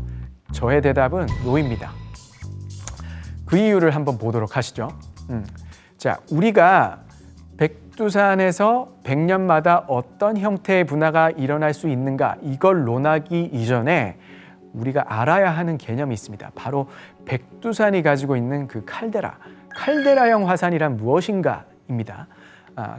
저의 대답은 노입니다. 그 이유를 한번 보도록 하시죠. 자, 우리가 백두산에서 100년마다 어떤 형태의 분화가 일어날 수 있는가 이걸 논하기 이전에 우리가 알아야 하는 개념이 있습니다. 바로 백두산이 가지고 있는 그 칼데라형 화산이란 무엇인가입니다.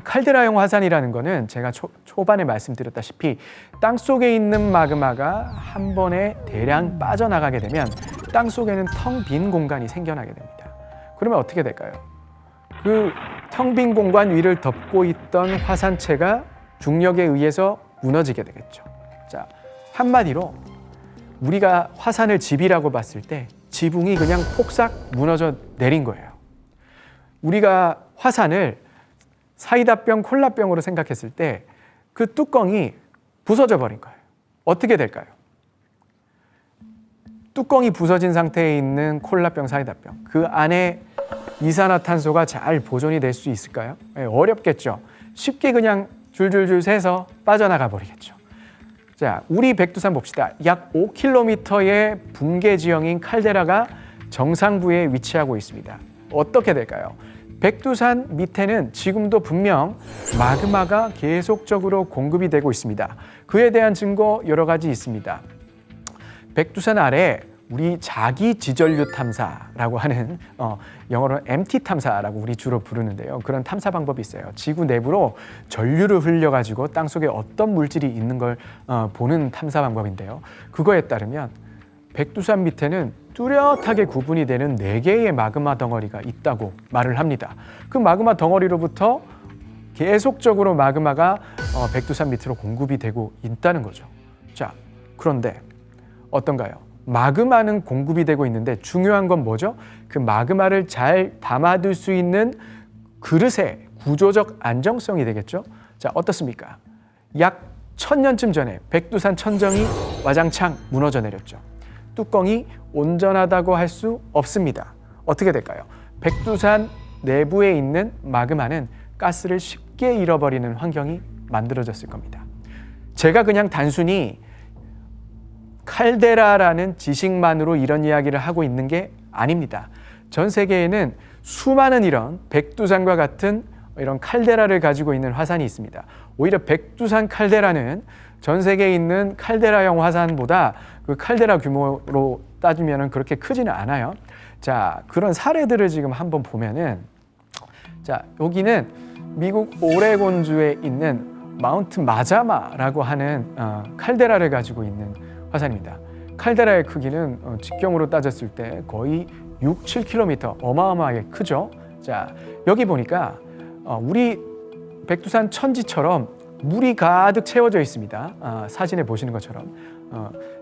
칼데라형 화산이라는 거는 제가 초반에 말씀드렸다시피 땅속에 있는 마그마가 한 번에 대량 빠져나가게 되면 땅속에는 텅 빈 공간이 생겨나게 됩니다. 그러면 어떻게 될까요? 그 텅 빈 공간 위를 덮고 있던 화산체가 중력에 의해서 무너지게 되겠죠. 자, 한마디로 우리가 화산을 집이라고 봤을 때 지붕이 그냥 폭삭 무너져 내린 거예요. 우리가 화산을 사이다병, 콜라병으로 생각했을 때 그 뚜껑이 부서져 버린 거예요. 어떻게 될까요? 뚜껑이 부서진 상태에 있는 콜라병, 사이다병. 그 안에 이산화탄소가 잘 보존이 될 수 있을까요? 어렵겠죠. 쉽게 그냥 줄줄줄 새서 빠져나가 버리겠죠. 자, 우리 백두산 봅시다. 약 5km의 붕괴 지형인 칼데라가 정상부에 위치하고 있습니다. 어떻게 될까요? 백두산 밑에는 지금도 분명 마그마가 계속적으로 공급이 되고 있습니다. 그에 대한 증거 여러 가지 있습니다. 백두산 아래 우리 자기 지전류 탐사라고 하는 영어로 MT 탐사라고 우리 주로 부르는데요. 그런 탐사 방법이 있어요. 지구 내부로 전류를 흘려가지고 땅속에 어떤 물질이 있는 걸 보는 탐사 방법인데요. 그거에 따르면 백두산 밑에는 뚜렷하게 구분이 되는 4개의 마그마 덩어리가 있다고 말을 합니다. 그 마그마 덩어리로부터 계속적으로 마그마가 백두산 밑으로 공급이 되고 있다는 거죠. 자, 그런데 어떤가요? 마그마는 공급이 되고 있는데 중요한 건 뭐죠? 그 마그마를 잘 담아둘 수 있는 그릇의 구조적 안정성이 되겠죠? 자, 어떻습니까? 약 1000년쯤 전에 백두산 천정이 와장창 무너져 내렸죠. 뚜껑이 온전하다고 할 수 없습니다. 어떻게 될까요? 백두산 내부에 있는 마그마는 가스를 쉽게 잃어버리는 환경이 만들어졌을 겁니다. 제가 그냥 단순히 칼데라라는 지식만으로 이런 이야기를 하고 있는 게 아닙니다. 전 세계에는 수많은 이런 백두산과 같은 이런 칼데라를 가지고 있는 화산이 있습니다. 오히려 백두산 칼데라는 전 세계에 있는 칼데라형 화산보다 그 칼데라 규모로 따지면 그렇게 크지는 않아요. 자, 그런 사례들을 지금 한번 보면은, 자, 여기는 미국 오레곤주에 있는 마운트 마자마라고 하는 칼데라를 가지고 있는 화산입니다. 칼데라의 크기는 직경으로 따졌을 때 거의 6, 7km, 어마어마하게 크죠. 자, 여기 보니까 우리 백두산 천지처럼 물이 가득 채워져 있습니다. 사진에 보시는 것처럼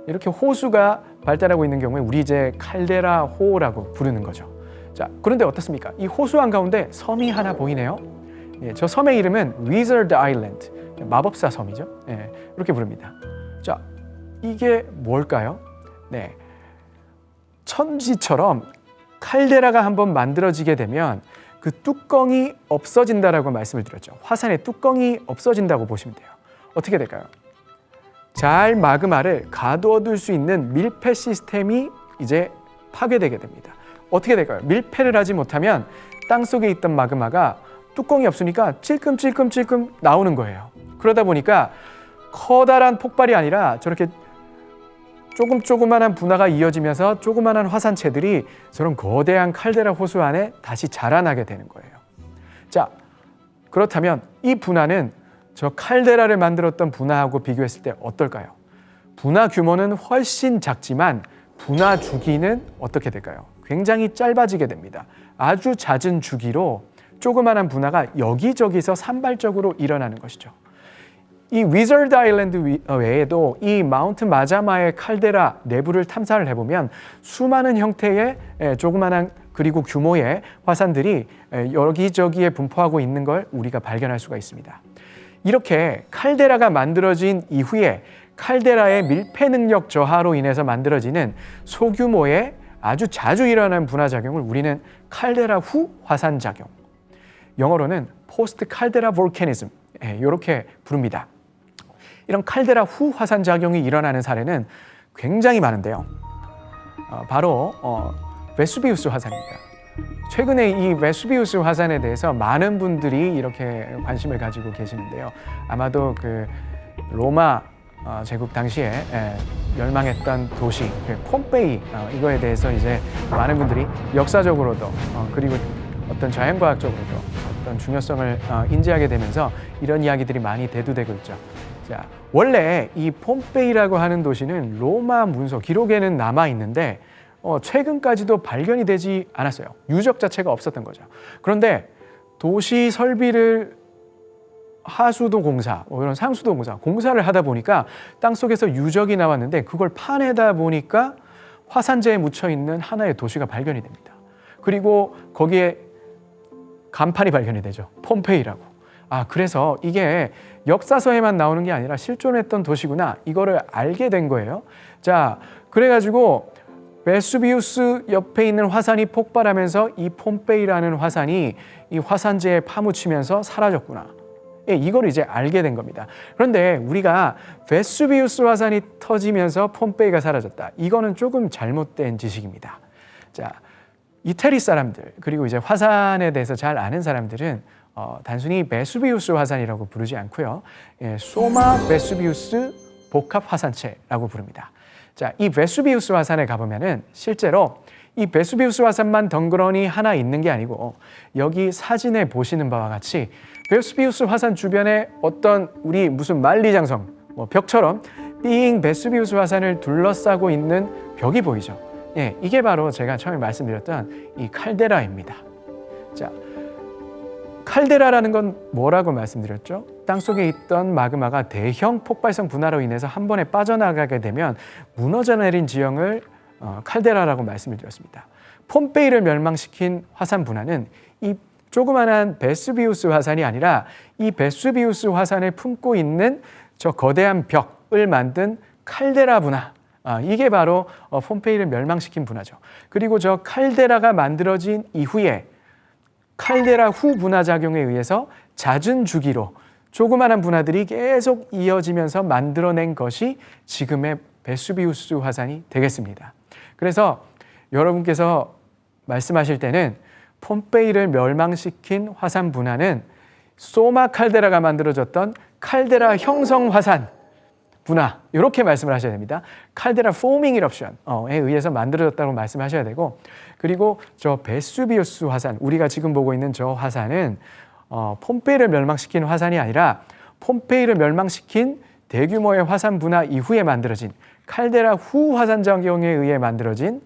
이렇게 호수가 발달하고 있는 경우에 우리 이제 칼데라 호라고 부르는 거죠. 자, 그런데 어떻습니까? 이 호수 한가운데 섬이 하나 보이네요. 예, 저 섬의 이름은 Wizard Island, 마법사 섬이죠. 예, 이렇게 부릅니다. 자, 이게 뭘까요? 네, 천지처럼 칼데라가 한번 만들어지게 되면 그 뚜껑이 없어진다라고 말씀을 드렸죠. 화산의 뚜껑이 없어진다고 보시면 돼요. 어떻게 될까요? 잘 마그마를 가두어둘 수 있는 밀폐 시스템이 이제 파괴되게 됩니다. 어떻게 될까요? 밀폐를 하지 못하면 땅속에 있던 마그마가 뚜껑이 없으니까 찔끔찔끔찔끔 나오는 거예요. 그러다 보니까 커다란 폭발이 아니라 저렇게 조그만한 분화가 이어지면서 조그만한 화산체들이 저런 거대한 칼데라 호수 안에 다시 자라나게 되는 거예요. 자, 그렇다면 이 분화는 저 칼데라를 만들었던 분화하고 비교했을 때 어떨까요? 분화 규모는 훨씬 작지만 분화 주기는 어떻게 될까요? 굉장히 짧아지게 됩니다. 아주 잦은 주기로 조그만한 분화가 여기저기서 산발적으로 일어나는 것이죠. 이 위저드 아일랜드 외에도 이 마운트 마자마의 칼데라 내부를 탐사를 해보면 수많은 형태의 조그만한 그리고 규모의 화산들이 여기저기에 분포하고 있는 걸 우리가 발견할 수가 있습니다. 이렇게 칼데라가 만들어진 이후에 칼데라의 밀폐 능력 저하로 인해서 만들어지는 소규모의 아주 자주 일어나는 분화작용을 우리는 칼데라 후 화산작용, 영어로는 포스트 칼데라 볼케니즘 이렇게 부릅니다. 이런 칼데라 후 화산작용이 일어나는 사례는 굉장히 많은데요. 바로 베수비우스 화산입니다. 최근에 이 베수비우스 화산에 대해서 많은 분들이 이렇게 관심을 가지고 계시는데요. 아마도 그 로마 제국 당시에 멸망했던 도시 폼페이 이거에 대해서 이제 많은 분들이 역사적으로도 그리고 어떤 자연과학적으로도 어떤 중요성을 인지하게 되면서 이런 이야기들이 많이 대두되고 있죠. 자, 원래 이 폼페이라고 하는 도시는 로마 문서 기록에는 남아 있는데 최근까지도 발견이 되지 않았어요. 유적 자체가 없었던 거죠. 그런데 도시 설비를 하수도 공사, 이런 상수도 공사를 하다 보니까 땅속에서 유적이 나왔는데 그걸 파내다 보니까 화산재에 묻혀 있는 하나의 도시가 발견이 됩니다. 그리고 거기에 간판이 발견이 되죠. 폼페이라고. 그래서 이게 역사서에만 나오는 게 아니라 실존했던 도시구나. 이거를 알게 된 거예요. 자, 그래가지고 베수비우스 옆에 있는 화산이 폭발하면서 이 폼페이라는 화산이 이 화산재에 파묻히면서 사라졌구나. 예, 이걸 이제 알게 된 겁니다. 그런데 우리가 베수비우스 화산이 터지면서 폼페이가 사라졌다. 이거는 조금 잘못된 지식입니다. 자, 이태리 사람들 그리고 이제 화산에 대해서 잘 아는 사람들은 단순히 베수비우스 화산이라고 부르지 않고요. 소마 베수비우스 복합 화산체라고 부릅니다. 자, 이 베수비우스 화산에 가보면은 실제로 이 베수비우스 화산만 덩그러니 하나 있는 게 아니고 여기 사진에 보시는 바와 같이 베수비우스 화산 주변에 어떤 우리 무슨 만리장성 벽처럼 삥 베수비우스 화산을 둘러싸고 있는 벽이 보이죠. 예, 이게 바로 제가 처음에 말씀드렸던 이 칼데라입니다. 자, 칼데라라는 건 뭐라고 말씀드렸죠? 땅속에 있던 마그마가 대형 폭발성 분화로 인해서 한 번에 빠져나가게 되면 무너져 내린 지형을 칼데라라고 말씀을 드렸습니다. 폼페이를 멸망시킨 화산 분화는 이 조그만한 베수비우스 화산이 아니라 이 베수비우스 화산을 품고 있는 저 거대한 벽을 만든 칼데라 분화, 이게 바로 폼페이를 멸망시킨 분화죠. 그리고 저 칼데라가 만들어진 이후에 칼데라 후 분화 작용에 의해서 잦은 주기로 조그마한 분화들이 계속 이어지면서 만들어낸 것이 지금의 베수비우스 화산이 되겠습니다. 그래서 여러분께서 말씀하실 때는 폼페이를 멸망시킨 화산 분화는 소마 칼데라가 만들어졌던 칼데라 형성 화산 분화, 이렇게 말씀을 하셔야 됩니다. 칼데라 포밍 이럽션에 의해서 만들어졌다고 말씀하셔야 되고, 그리고 저 베수비우스 화산, 우리가 지금 보고 있는 저 화산은 폼페이를 멸망시킨 화산이 아니라 폼페이를 멸망시킨 대규모의 화산 분화 이후에 만들어진 칼데라 후 화산 작용에 의해 만들어진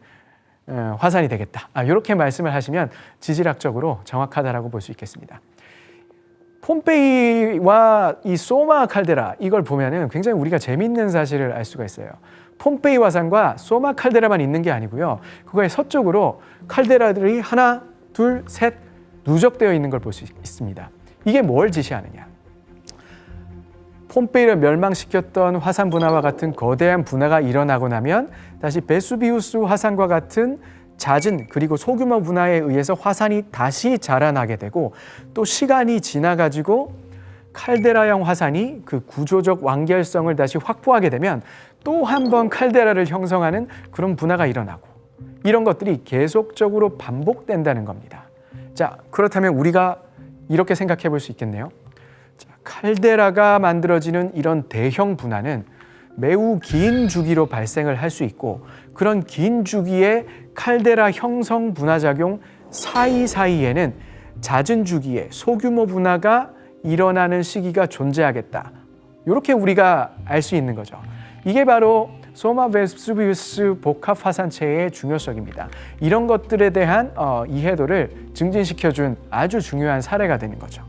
화산이 되겠다. 이렇게 말씀을 하시면 지질학적으로 정확하다라고 볼 수 있겠습니다. 폼페이와 이 소마 칼데라, 이걸 보면은 굉장히 우리가 재밌는 사실을 알 수가 있어요. 폼페이 화산과 소마 칼데라만 있는 게 아니고요. 그거의 서쪽으로 칼데라들이 하나, 둘, 셋 누적되어 있는 걸 볼 수 있습니다. 이게 뭘 지시하느냐? 폼페이를 멸망시켰던 화산 분화와 같은 거대한 분화가 일어나고 나면 다시 베수비우스 화산과 같은 잦은 그리고 소규모 분화에 의해서 화산이 다시 자라나게 되고, 또 시간이 지나가지고 칼데라형 화산이 그 구조적 완결성을 다시 확보하게 되면 또 한 번 칼데라를 형성하는 그런 분화가 일어나고, 이런 것들이 계속적으로 반복된다는 겁니다. 자, 그렇다면 우리가 이렇게 생각해 볼 수 있겠네요. 자, 칼데라가 만들어지는 이런 대형 분화는 매우 긴 주기로 발생을 할 수 있고, 그런 긴 주기의 칼데라 형성 분화작용 사이사이에는 잦은 주기의 소규모 분화가 일어나는 시기가 존재하겠다. 이렇게 우리가 알 수 있는 거죠. 이게 바로 소마 베수비우스 복합 화산체의 중요성입니다. 이런 것들에 대한 이해도를 증진시켜준 아주 중요한 사례가 되는 거죠.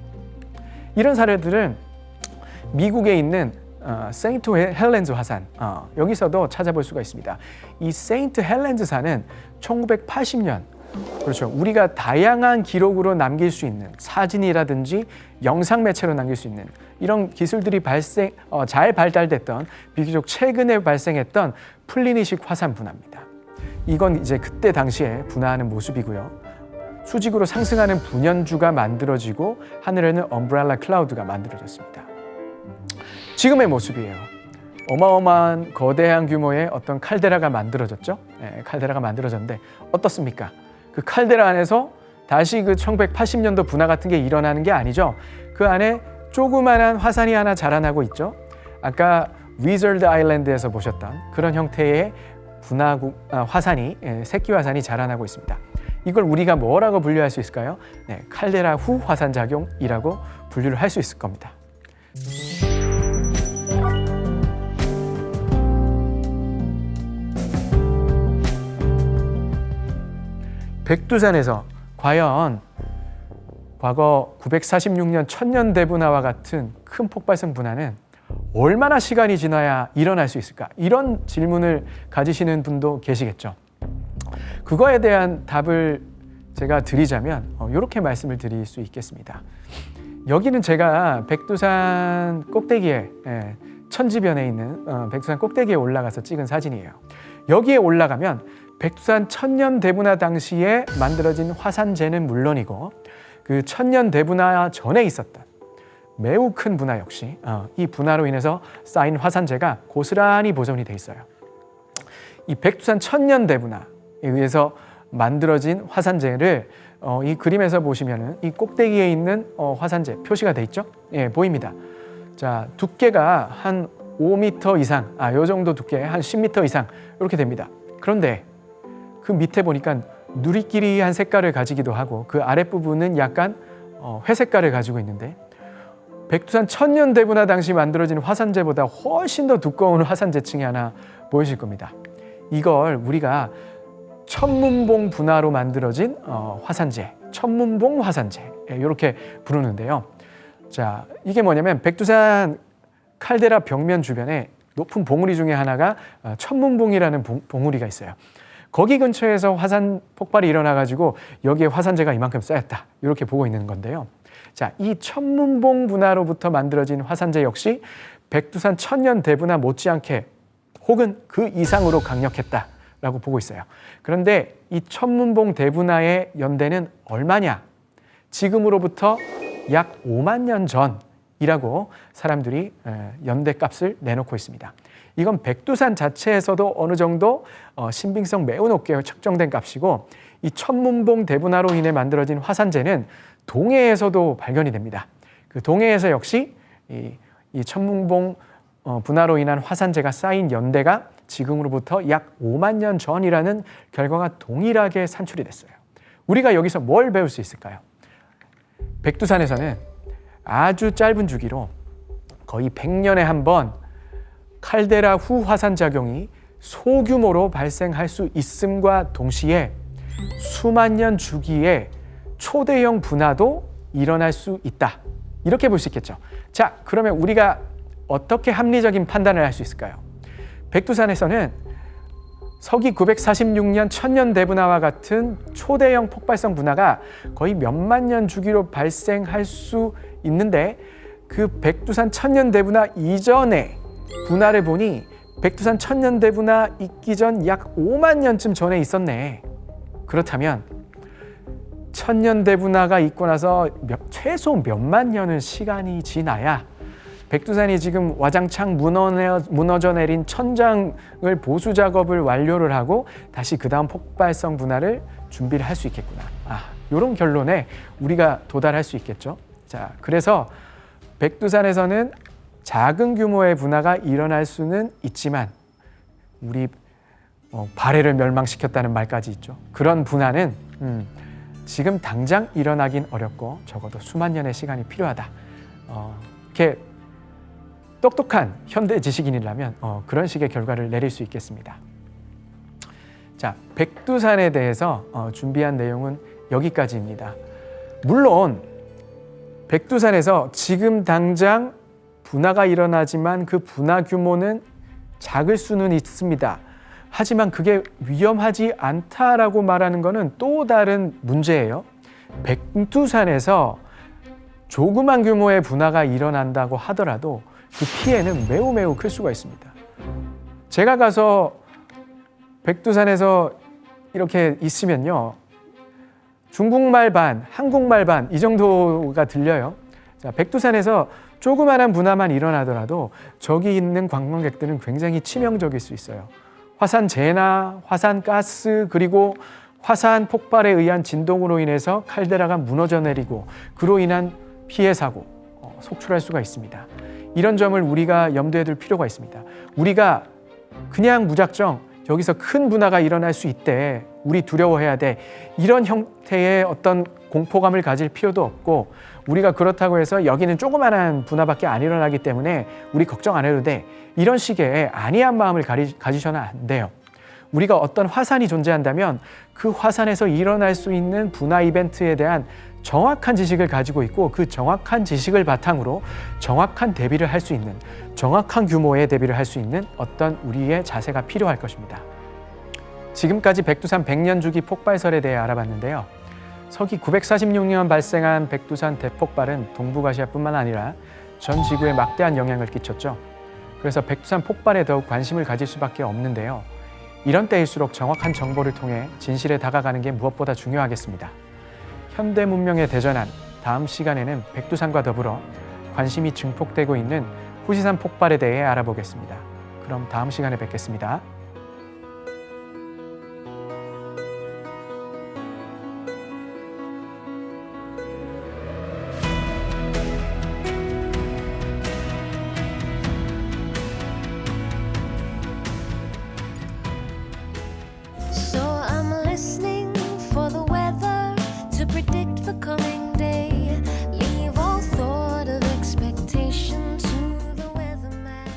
이런 사례들은 미국에 있는 세인트 헬렌즈 화산, 여기서도 찾아볼 수가 있습니다. 이 세인트 헬렌즈 산은 1980년, 그렇죠, 우리가 다양한 기록으로 남길 수 있는 사진이라든지 영상 매체로 남길 수 있는 이런 기술들이 잘 발달됐던 비교적 최근에 발생했던 플리니식 화산 분화입니다. 이건 이제 그때 당시에 분화하는 모습이고요. 수직으로 상승하는 분연주가 만들어지고 하늘에는 엄브렐라 클라우드가 만들어졌습니다. 지금의 모습이에요. 어마어마한 거대한 규모의 어떤 칼데라가 만들어졌죠. 네, 칼데라가 만들어졌는데 어떻습니까? 그 칼데라 안에서 다시 그 1980년도 분화 같은 게 일어나는 게 아니죠. 그 안에 조그만한 화산이 하나 자라나고 있죠. 아까 위저드 아일랜드에서 보셨던 그런 형태의 화산이, 새끼 화산이 자라나고 있습니다. 이걸 우리가 뭐라고 분류할 수 있을까요? 네, 칼데라 후 화산 작용이라고 분류를 할 수 있을 겁니다. 백두산에서 과연 과거 946년 천년 대분화와 같은 큰 폭발성 분화는 얼마나 시간이 지나야 일어날 수 있을까? 이런 질문을 가지시는 분도 계시겠죠. 그거에 대한 답을 제가 드리자면 이렇게 말씀을 드릴 수 있겠습니다. 여기는 제가 백두산 꼭대기에, 천지변에 있는 백두산 꼭대기에 올라가서 찍은 사진이에요. 여기에 올라가면 백두산 천년 대분화 당시에 만들어진 화산재는 물론이고, 그 천년 대분화 전에 있었던 매우 큰 분화 역시 이 분화로 인해서 쌓인 화산재가 고스란히 보존이 돼 있어요. 이 백두산 천년 대분화에 의해서 만들어진 화산재를 이 그림에서 보시면은 이 꼭대기에 있는 화산재 표시가 돼 있죠? 예, 보입니다. 자, 두께가 한 5m 이상, 요 정도 두께, 한 10m 이상 이렇게 됩니다. 그런데 그 밑에 보니까 누리끼리한 색깔을 가지기도 하고, 그 아랫부분은 약간 회색깔을 가지고 있는데, 백두산 천년 대분화 당시 만들어진 화산재보다 훨씬 더 두꺼운 화산재층이 하나 보이실 겁니다. 이걸 우리가 천문봉 분화로 만들어진 화산재, 천문봉 화산재 이렇게 부르는데요. 자, 이게 뭐냐면 백두산 칼데라 벽면 주변에 높은 봉우리 중에 하나가 천문봉이라는 봉우리가 있어요. 거기 근처에서 화산 폭발이 일어나가지고 여기에 화산재가 이만큼 쌓였다 이렇게 보고 있는 건데요. 자, 이 천문봉 분화로부터 만들어진 화산재 역시 백두산 천년 대분화 못지않게 혹은 그 이상으로 강력했다라고 보고 있어요. 그런데 이 천문봉 대분화의 연대는 얼마냐? 지금으로부터 약 5만 년 전이라고 사람들이 연대값을 내놓고 있습니다. 이건 백두산 자체에서도 어느 정도 신빙성 매우 높게 측정된 값이고, 이 천문봉 대분화로 인해 만들어진 화산재는 동해에서도 발견이 됩니다. 그 동해에서 역시 이 천문봉 분화로 인한 화산재가 쌓인 연대가 지금으로부터 약 5만 년 전이라는 결과가 동일하게 산출이 됐어요. 우리가 여기서 뭘 배울 수 있을까요? 백두산에서는 아주 짧은 주기로 거의 100년에 한 번 칼데라 후 화산작용이 소규모로 발생할 수 있음과 동시에 수만 년 주기의 초대형 분화도 일어날 수 있다. 이렇게 볼 수 있겠죠. 자, 그러면 우리가 어떻게 합리적인 판단을 할 수 있을까요? 백두산에서는 서기 946년 천년 대분화와 같은 초대형 폭발성 분화가 거의 몇만 년 주기로 발생할 수 있는데, 그 백두산 천년 대분화 이전에 분화를 보니 백두산 천년 대분화 있기 전 약 5만 년쯤 전에 있었네. 그렇다면 천년 대분화가 있고 나서 최소 몇만 년은 시간이 지나야 백두산이 지금 와장창 무너져 내린 천장을 보수 작업을 완료를 하고 다시 그 다음 폭발성 분화를 준비를 할 수 있겠구나. 이런 결론에 우리가 도달할 수 있겠죠. 자, 그래서 백두산에서는 작은 규모의 분화가 일어날 수는 있지만 우리 발해를 멸망시켰다는 말까지 있죠. 그런 분화는 지금 당장 일어나긴 어렵고 적어도 수만 년의 시간이 필요하다. 이렇게 똑똑한 현대 지식인이라면 그런 식의 결과를 내릴 수 있겠습니다. 자, 백두산에 대해서 준비한 내용은 여기까지입니다. 물론 백두산에서 지금 당장 분화가 일어나지만 그 분화 규모는 작을 수는 있습니다. 하지만 그게 위험하지 않다라고 말하는 것은 또 다른 문제예요. 백두산에서 조그만 규모의 분화가 일어난다고 하더라도 그 피해는 매우 클 수가 있습니다. 제가 가서 백두산에서 이렇게 있으면요, 중국말 반, 한국말 반 이 정도가 들려요. 자, 백두산에서 조그마한 분화만 일어나더라도 저기 있는 관광객들은 굉장히 치명적일 수 있어요. 화산재나 화산가스 그리고 화산 폭발에 의한 진동으로 인해서 칼데라가 무너져 내리고 그로 인한 피해 사고 속출할 수가 있습니다. 이런 점을 우리가 염두에 둘 필요가 있습니다. 우리가 그냥 무작정 여기서 큰 분화가 일어날 수 있대, 우리 두려워해야 돼, 이런 형태의 어떤 공포감을 가질 필요도 없고, 우리가 그렇다고 해서 여기는 조그마한 분화밖에 안 일어나기 때문에 우리 걱정 안 해도 돼, 이런 식의 안이한 마음을 가지셔는 안 돼요. 우리가 어떤 화산이 존재한다면 그 화산에서 일어날 수 있는 분화 이벤트에 대한 정확한 지식을 가지고 있고, 그 정확한 지식을 바탕으로 정확한 대비를 할 수 있는, 정확한 규모의 대비를 할 수 있는 어떤 우리의 자세가 필요할 것입니다. 지금까지 백두산 100년 주기 폭발설에 대해 알아봤는데요. 서기 946년 발생한 백두산 대폭발은 동북아시아뿐만 아니라 전 지구에 막대한 영향을 끼쳤죠. 그래서 백두산 폭발에 더욱 관심을 가질 수밖에 없는데요. 이런 때일수록 정확한 정보를 통해 진실에 다가가는 게 무엇보다 중요하겠습니다. 현대 문명의 대전환, 다음 시간에는 백두산과 더불어 관심이 증폭되고 있는 후지산 폭발에 대해 알아보겠습니다. 그럼 다음 시간에 뵙겠습니다. So I'm listening for the weather to predict the coming day. Leave all thought of expectation to the weatherman.